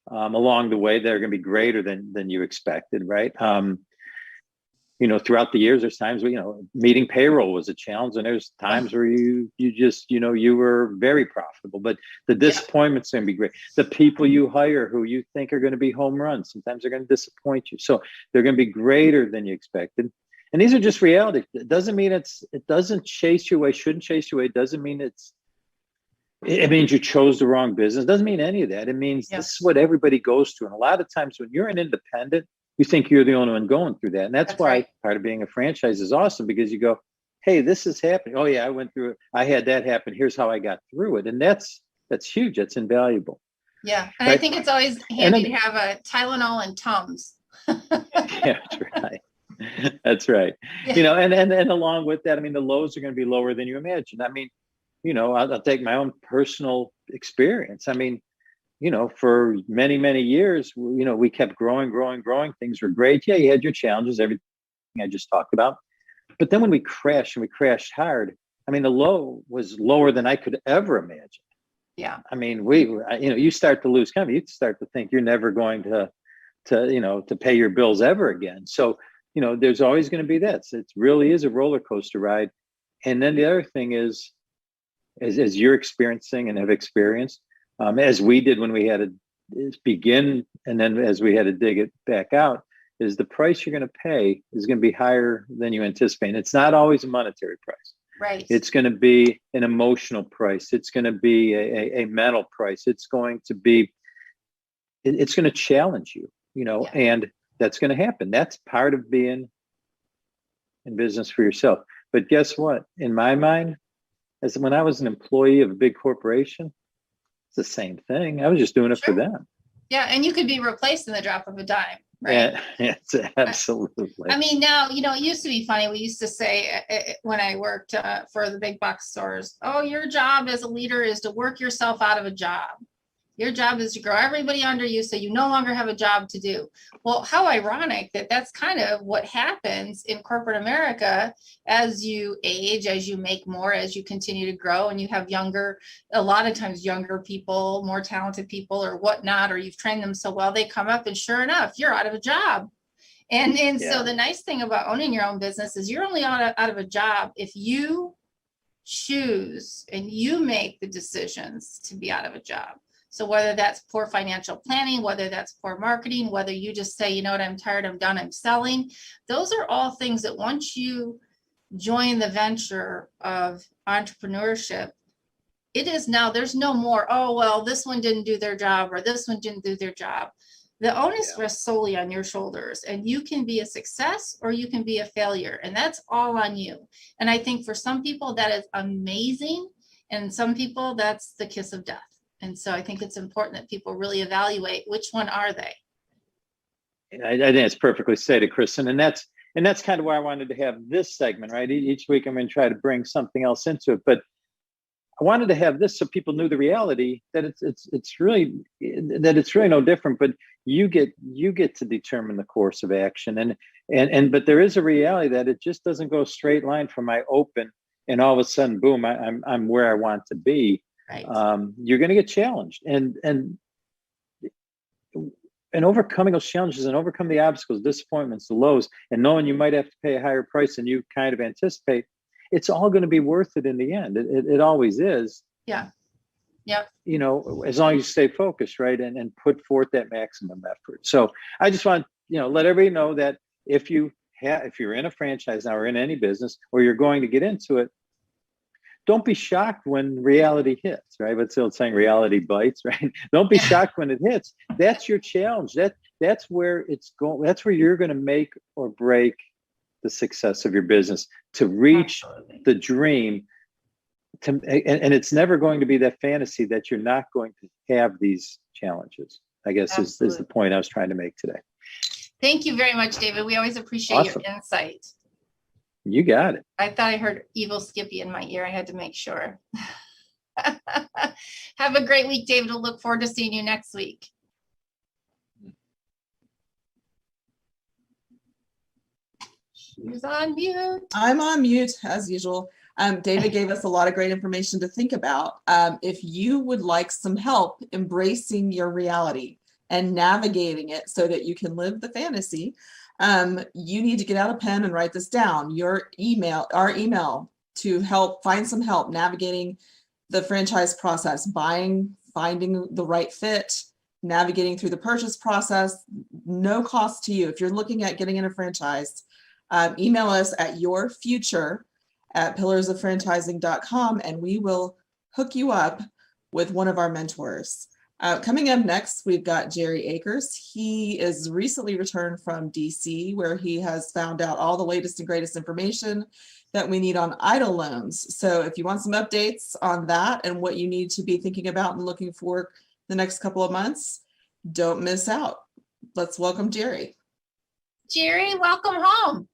along the way that are going to be greater than you expected, right? Throughout the years, there's times where, meeting payroll was a challenge, and there's times where you just, you were very profitable, but the disappointment's going to be great. The people you hire who you think are going to be home runs, sometimes they're going to disappoint you. So they're going to be greater than you expected. And these are just reality. It doesn't mean it doesn't chase you away, shouldn't chase you away. It doesn't mean it means you chose the wrong business. It doesn't mean any of that. It means this is what everybody goes through. And a lot of times when you're an independent, you think you're the only one going through that. And that's why part of being a franchise is awesome, because you go, hey, this is happening. Oh yeah, I went through it. I had that happen. Here's how I got through it. And that's huge. That's invaluable. Yeah. And I think it's always handy to have a Tylenol and Tums. Yeah, that's right. That's right. Yeah. And along with that, I mean, the lows are going to be lower than you imagine. I mean, I'll take my own personal experience. I mean, for many, many years, we kept growing. Things were great. Yeah, you had your challenges, everything I just talked about. But then when we crashed, and we crashed hard, I mean, the low was lower than I could ever imagine. Yeah. I mean, you start to lose confidence. You start to think you're never going to pay your bills ever again. So, there's always going to be that. So it really is a roller coaster ride. And then the other thing is, as you're experiencing and have experienced, as we did when we had to begin, and then as we had to dig it back out, is the price you're going to pay is going to be higher than you anticipate. And it's not always a monetary price. Right. It's going to be an emotional price. It's going to be a mental price. It's going to be, it's going to challenge you, and that's going to happen. That's part of being in business for yourself. But guess what? In my mind, as when I was an employee of a big corporation, it's the same thing. I was just doing it for them. Yeah, and you could be replaced in the drop of a dime. Right. It's absolutely. I mean, now, it used to be funny. We used to say when I worked for the big box stores, oh, your job as a leader is to work yourself out of a job. Your job is to grow everybody under you so you no longer have a job to do. Well, how ironic that that's kind of what happens in corporate America as you age, as you make more, as you continue to grow, and you have a lot of times younger people, more talented people or whatnot, or you've trained them so well, they come up and sure enough, you're out of a job. And so the nice thing about owning your own business is you're only out of a job if you choose and you make the decisions to be out of a job. So whether that's poor financial planning, whether that's poor marketing, whether you just say, you know what, I'm tired, I'm done, I'm selling. Those are all things that once you join the venture of entrepreneurship, it is now, there's no more, oh, well, this one didn't do their job or this one didn't do their job. The onus rests solely on your shoulders, and you can be a success or you can be a failure, and that's all on you. And I think for some people that is amazing, and some people that's the kiss of death. And so I think it's important that people really evaluate which one are they. I think it's perfectly stated, Kristin, and that's kind of why I wanted to have this segment, right? Each week I'm going to try to bring something else into it, but I wanted to have this so people knew the reality that it's really no different. But you get to determine the course of action, and but there is a reality that it just doesn't go a straight line from my open and all of a sudden, boom, I'm where I want to be. Right. You're going to get challenged, and overcoming those challenges and overcome the obstacles, disappointments, the lows, and knowing you might have to pay a higher price than you kind of anticipate, it's all going to be worth it in the end. It always is. Yeah. Yep. As long as you stay focused, right, and put forth that maximum effort. So I just want let everybody know that if you're in a franchise now or in any business, or you're going to get into it, don't be shocked when reality hits, right? But still saying reality bites, right? Don't be shocked when it hits. That's your challenge. That's where it's going. That's where you're going to make or break the success of your business to reach the dream. And it's never going to be that fantasy that you're not going to have these challenges, I guess is the point I was trying to make today. Thank you very much, David. We always appreciate your insight. You got it. I thought I heard Evil Skippy in my ear. I had to make sure. Have a great week, David. We'll look forward to seeing you next week. She's on mute. I'm on mute as usual. David gave us a lot of great information to think about. If you would like some help embracing your reality and navigating it so that you can live the fantasy, you need to get out a pen and write this down. Our email to help find some help navigating the franchise process, finding the right fit, navigating through the purchase process, no cost to you. If you're looking at getting in a franchise, email us at yourfuture@pillarsoffranchising.com and we will hook you up with one of our mentors. Coming up next, we've got Jerry Akers. He is recently returned from DC, where he has found out all the latest and greatest information that we need on EIDL loans. So if you want some updates on that and what you need to be thinking about and looking for the next couple of months, don't miss out. Let's welcome Jerry. Jerry, welcome home.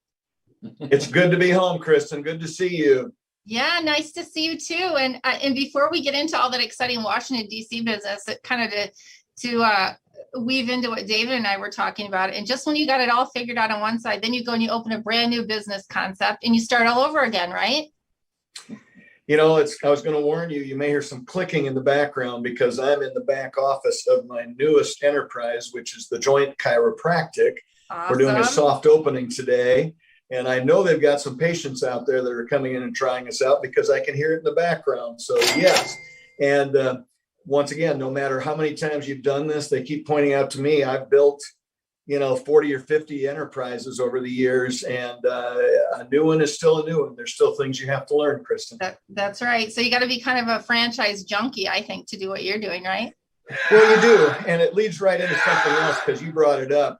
It's good to be home, Kristin. Good to see you. Yeah, nice to see you too. And before we get into all that exciting Washington, D.C. business, it kind of to weave into what David and I were talking about. And just when you got it all figured out on one side, then you go and you open a brand new business concept and you start all over again, right? I was going to warn you, you may hear some clicking in the background because I'm in the back office of my newest enterprise, which is the Joint Chiropractic. Awesome. We're doing a soft opening today. And I know they've got some patients out there that are coming in and trying us out because I can hear it in the background. So yes. And once again, no matter how many times you've done this, they keep pointing out to me, I've built, 40 or 50 enterprises over the years, and a new one is still a new one. There's still things you have to learn, Kristin. That's right. So you got to be kind of a franchise junkie, I think, to do what you're doing, right? Well, you do. And it leads right into something else because you brought it up.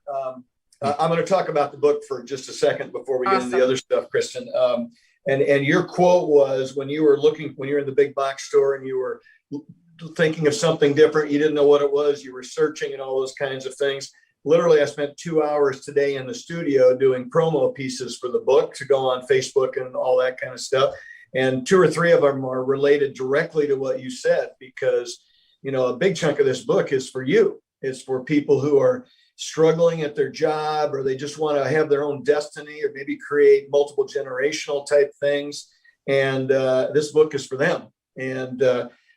I'm going to talk about the book for just a second before we get into the other stuff, Kristin. And your quote was when you were in the big box store and you were thinking of something different, you didn't know what it was, you were searching and all those kinds of things. literally, I spent 2 hours today in the studio doing promo pieces for the book to go on Facebook and all that kind of stuff. And 2 or 3 of them are related directly to what you said, because, a big chunk of this book is for you. It's for people who are struggling at their job, or they just want to have their own destiny, or maybe create multiple generational type things. And this book is for them. And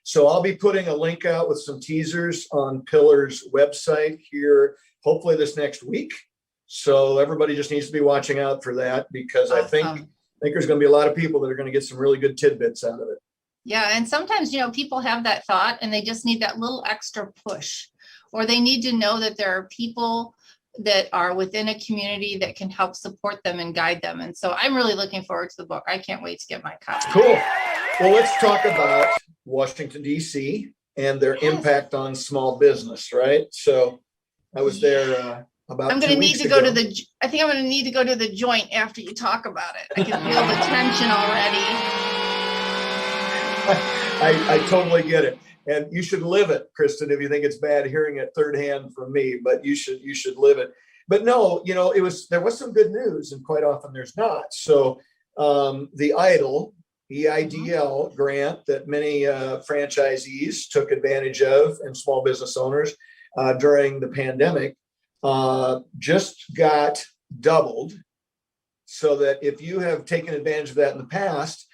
so I'll be putting a link out with some teasers on Pillar's website here, hopefully this next week. So everybody just needs to be watching out for that, because I think there's going to be a lot of people that are going to get some really good tidbits out of it. Yeah. And sometimes, people have that thought and they just need that little extra push, or they need to know that there are people that are within a community that can help support them and guide them. And so I'm really looking forward to the book. I can't wait to get my copy. Cool. Well, let's talk about Washington, D.C. and their impact on small business, right? So I was there about I'm going to need to go to I think I'm going to need to go to the joint after you talk about it. I can feel the tension already. I totally get it. And you should live it, Kristin, if you think it's bad hearing it third hand from me, but you should live it. But no, there was some good news, and quite often there's not. So the EIDL grant that many franchisees took advantage of, and small business owners during the pandemic, just got doubled. So that if you have taken advantage of that in the past,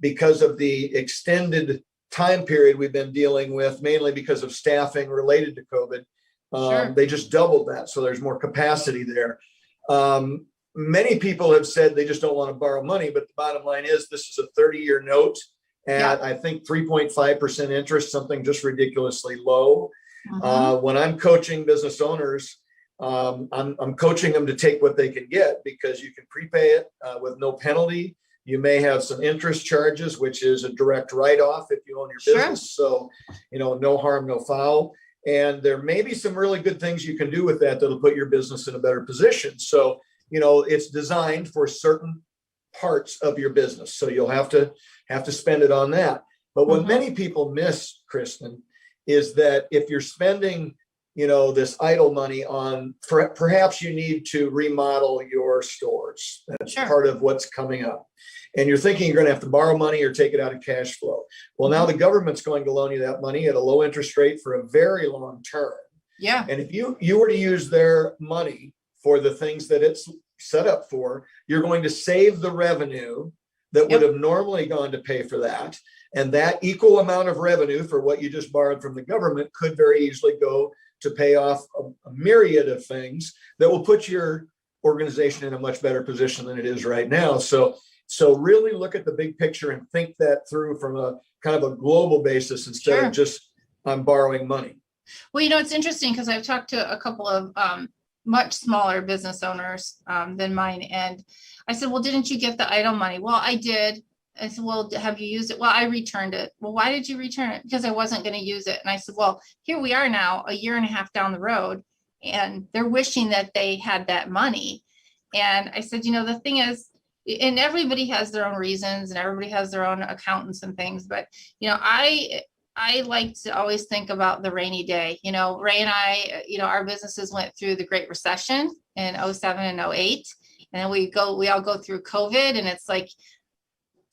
because of the extended time period we've been dealing with, mainly because of staffing related to COVID, Sure. They just doubled that. So there's more capacity there. Many people have said they just don't want to borrow money, but the bottom line is this is a 30-year note at, I think, 3.5% interest, something just ridiculously low. When I'm coaching business owners, I'm coaching them to take what they can get, because you can prepay it with no penalty. You may have some interest charges, which is a direct write-off if you own your business. So, no harm, no foul. And there may be some really good things you can do with that that'll put your business in a better position. So, it's designed for certain parts of your business. So you'll have to spend it on that. But what many people miss, Kristin, is that if you're spending, this idle money on, perhaps you need to remodel your stores. That's part of what's coming up. And you're thinking you're going to have to borrow money or take it out of cash flow. Well, now the government's going to loan you that money at a low interest rate for a very long term. Yeah. And if you were to use their money for the things that it's set up for, you're going to save the revenue that would have normally gone to pay for that. And that equal amount of revenue for what you just borrowed from the government could very easily go to pay off a myriad of things that will put your organization in a much better position than it is right now. So really look at the big picture and think that through from a kind of a global basis instead of just I'm borrowing money. Well, it's interesting because I've talked to a couple of much smaller business owners than mine. And I said, well, didn't you get the idle money? Well, I did. I said, well, have you used it? Well, I returned it. Well, why did you return it? Because I wasn't going to use it. And I said, well, here we are now, a year and a half down the road, and they're wishing that they had that money. And I said, the thing is, and everybody has their own reasons and everybody has their own accountants and things. But, I like to always think about the rainy day. Ray and I, our businesses went through the Great Recession in 07 and 08. And then we all go through COVID, and it's like,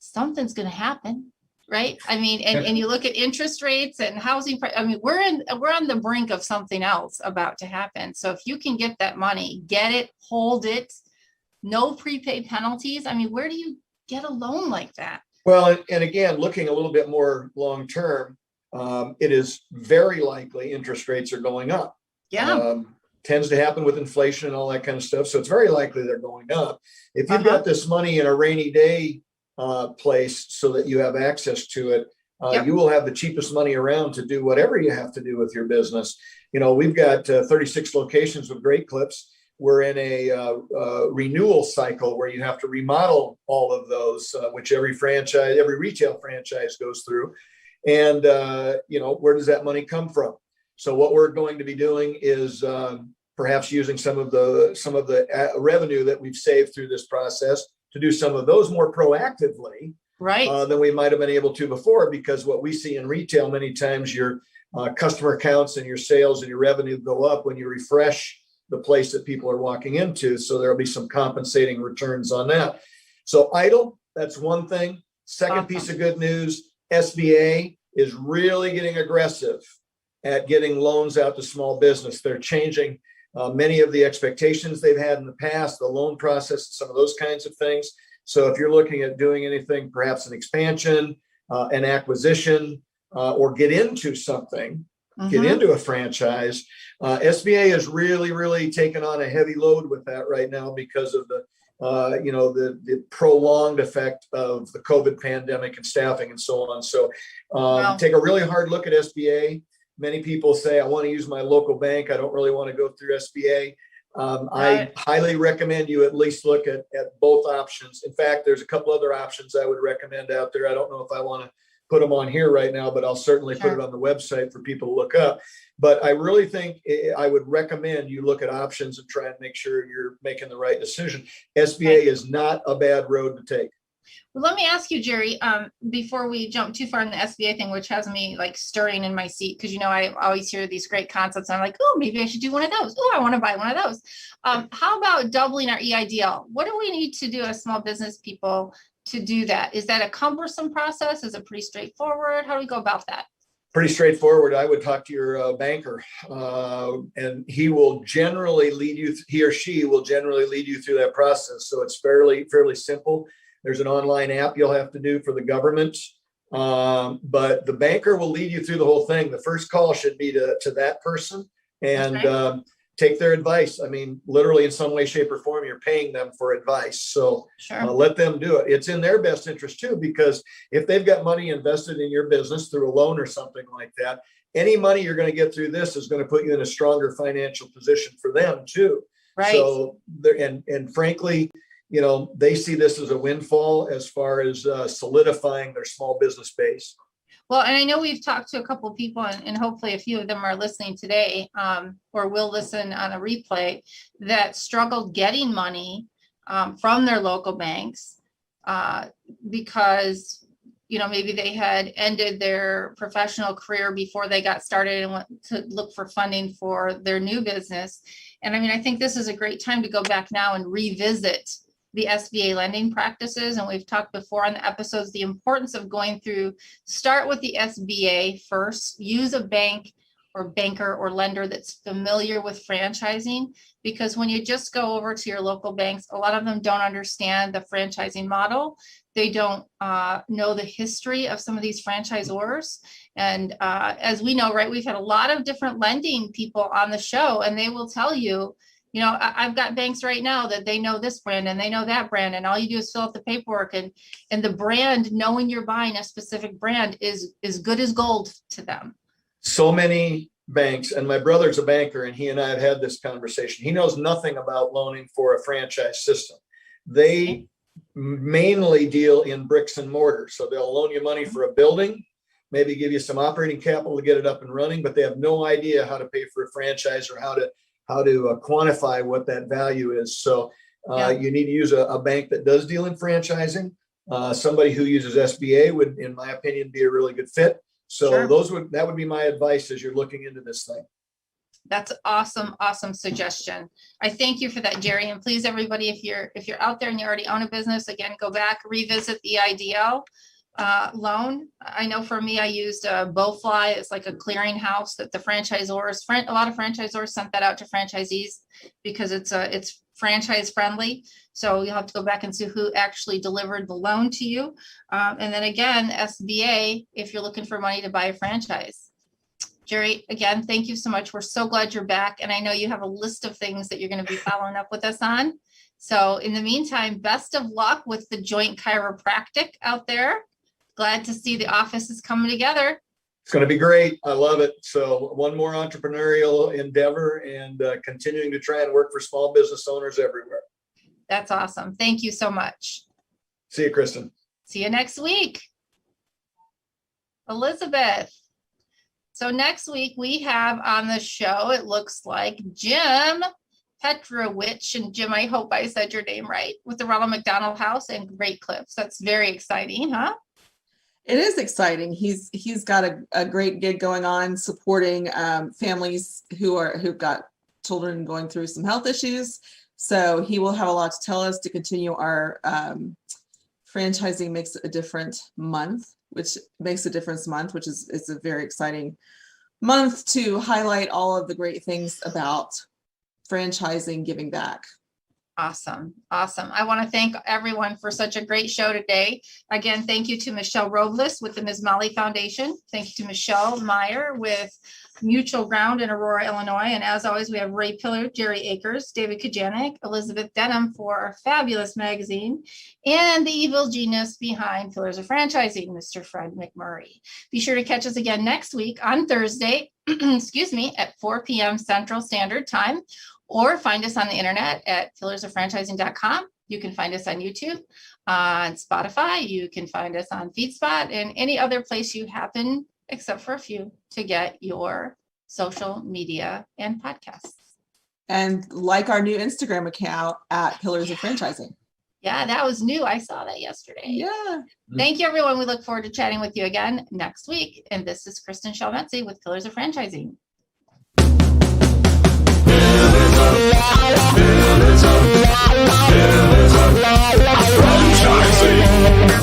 something's going to happen, right? I mean, and you look at interest rates and housing. We're on the brink of something else about to happen. So if you can get that money, get it, hold it, no prepaid penalties. Where do you get a loan like that? Well, and again, looking a little bit more long term, it is very likely interest rates are going up. Yeah. Tends to happen with inflation and all that kind of stuff. So it's very likely they're going up. If you've got this money in a rainy day place so that you have access to it, you will have the cheapest money around to do whatever you have to do with your business. We've got 36 locations with Great Clips. We're in a renewal cycle where you have to remodel all of those, which every retail franchise goes through. And, where does that money come from? So what we're going to be doing is perhaps using some of the revenue that we've saved through this process to do some of those more proactively, right, than we might have been able to before. Because what we see in retail, many times you're customer counts and your sales and your revenue go up when you refresh the place that people are walking into. So there'll be some compensating returns on that. So EIDL, that's one thing. Second piece of good news, SBA is really getting aggressive at getting loans out to small business. They're changing many of the expectations they've had in the past, the loan process, some of those kinds of things. So if you're looking at doing anything, perhaps an expansion, an acquisition, or get into something, get into a franchise, SBA is really taking on a heavy load with that right now because of the the prolonged effect of the COVID pandemic and staffing and so on. So take a really hard look at SBA. Many people say, I want to use my local bank. I don't really want to go through SBA. I highly recommend you at least look at both options. In fact, there's a couple other options I would recommend out there. I don't know if I want to put them on here right now, but I'll certainly put it on the website for people to look up. But I really think I would recommend you look at options and try and make sure you're making the right decision. SBA is not a bad road to take. Well, let me ask you, Jerry, before we jump too far in the SBA thing, which has me like stirring in my seat, because, I always hear these great concepts. And I'm like, oh, maybe I should do one of those. Oh, I want to buy one of those. How about doubling our EIDL? What do we need to do as small business people to do that? Is that a cumbersome process? Is it pretty straightforward? How do we go about that? Pretty straightforward. I would talk to your banker, and he will generally lead you. He or she will generally lead you through that process. So it's fairly simple. There's an online app you'll have to do for the government, but the banker will lead you through the whole thing. The first call should be to that person and take their advice. I mean, literally in some way, shape, or form, you're paying them for advice. So let them do it. It's in their best interest too, because if they've got money invested in your business through a loan or something like that, any money you're going to get through this is going to put you in a stronger financial position for them too. Right. So, and frankly, they see this as a windfall as far as solidifying their small business base. Well, and I know we've talked to a couple of people, and hopefully a few of them are listening today, or will listen on a replay, that struggled getting money from their local banks because, maybe they had ended their professional career before they got started and went to look for funding for their new business. And I think this is a great time to go back now and revisit the SBA lending practices. And we've talked before on the episodes, the importance of start with the SBA first, use a bank or banker or lender that's familiar with franchising, because when you just go over to your local banks, a lot of them don't understand the franchising model. They don't know the history of some of these franchisors. And as we know, right, we've had a lot of different lending people on the show, and they will tell you, I've got banks right now that they know this brand and they know that brand, and all you do is fill out the paperwork, and the brand, knowing you're buying a specific brand, is good as gold to them. So many banks, and my brother's a banker, and he and I have had this conversation. He knows nothing about loaning for a franchise system. They mainly deal in bricks and mortar. So they'll loan you money for a building, maybe give you some operating capital to get it up and running, but they have no idea how to pay for a franchise or how to quantify what that value is. So you need to use a bank that does deal in franchising. Somebody who uses SBA would, in my opinion, be a really good fit. So that would be my advice as you're looking into this thing. That's awesome suggestion. I thank you for that, Jerry. And please, everybody, if you're out there and you already own a business, again, go back, revisit the EIDL loan. I know for me, I used Bowfly. It's like a clearinghouse that the franchisors, a lot of franchisors sent that out to franchisees because it's franchise friendly. So you'll have to go back and see who actually delivered the loan to you. And then again, SBA, if you're looking for money to buy a franchise. Jerry, again, thank you so much. We're so glad you're back. And I know you have a list of things that you're going to be following up with us on. So in the meantime, best of luck with the joint chiropractic out there. Glad to see the office is coming together. It's going to be great. I love it. So one more entrepreneurial endeavor and continuing to try and work for small business owners everywhere. That's awesome. Thank you so much. See you, Kristin. See you next week. Elizabeth. So next week we have on the show, it looks like Jim Petrovich, and Jim, I hope I said your name right, with the Ronald McDonald House in Great Cliffs. That's very exciting, huh? It is exciting. He's got a great gig going on supporting families who've got children going through some health issues. So he will have a lot to tell us to continue our Franchising Makes a Difference month, which is a very exciting month to highlight all of the great things about franchising, giving back. Awesome. I want to thank everyone for such a great show today. Again, thank you to Michelle Robles with the Ms. Molly Foundation. Thank you to Michelle Meyer with Mutual Ground in Aurora, Illinois. And as always, we have Ray Pillard, Jerry Akers, David Kajganich, Elizabeth Denham for our fabulous magazine, and the evil genius behind Pillars of Franchising, Mr. Fred McMurray. Be sure to catch us again next week on Thursday, at 4 p.m. Central Standard Time, or find us on the internet at pillarsoffranchising.com. You can find us on YouTube, on Spotify. You can find us on FeedSpot and any other place you happen, except for a few, to get your social media and podcasts. And like our new Instagram account at Pillars of Franchising. Yeah, that was new. I saw that yesterday. Yeah. Thank you, everyone. We look forward to chatting with you again next week. And this is Kristin Selmeczy with Pillars of Franchising. Franchising.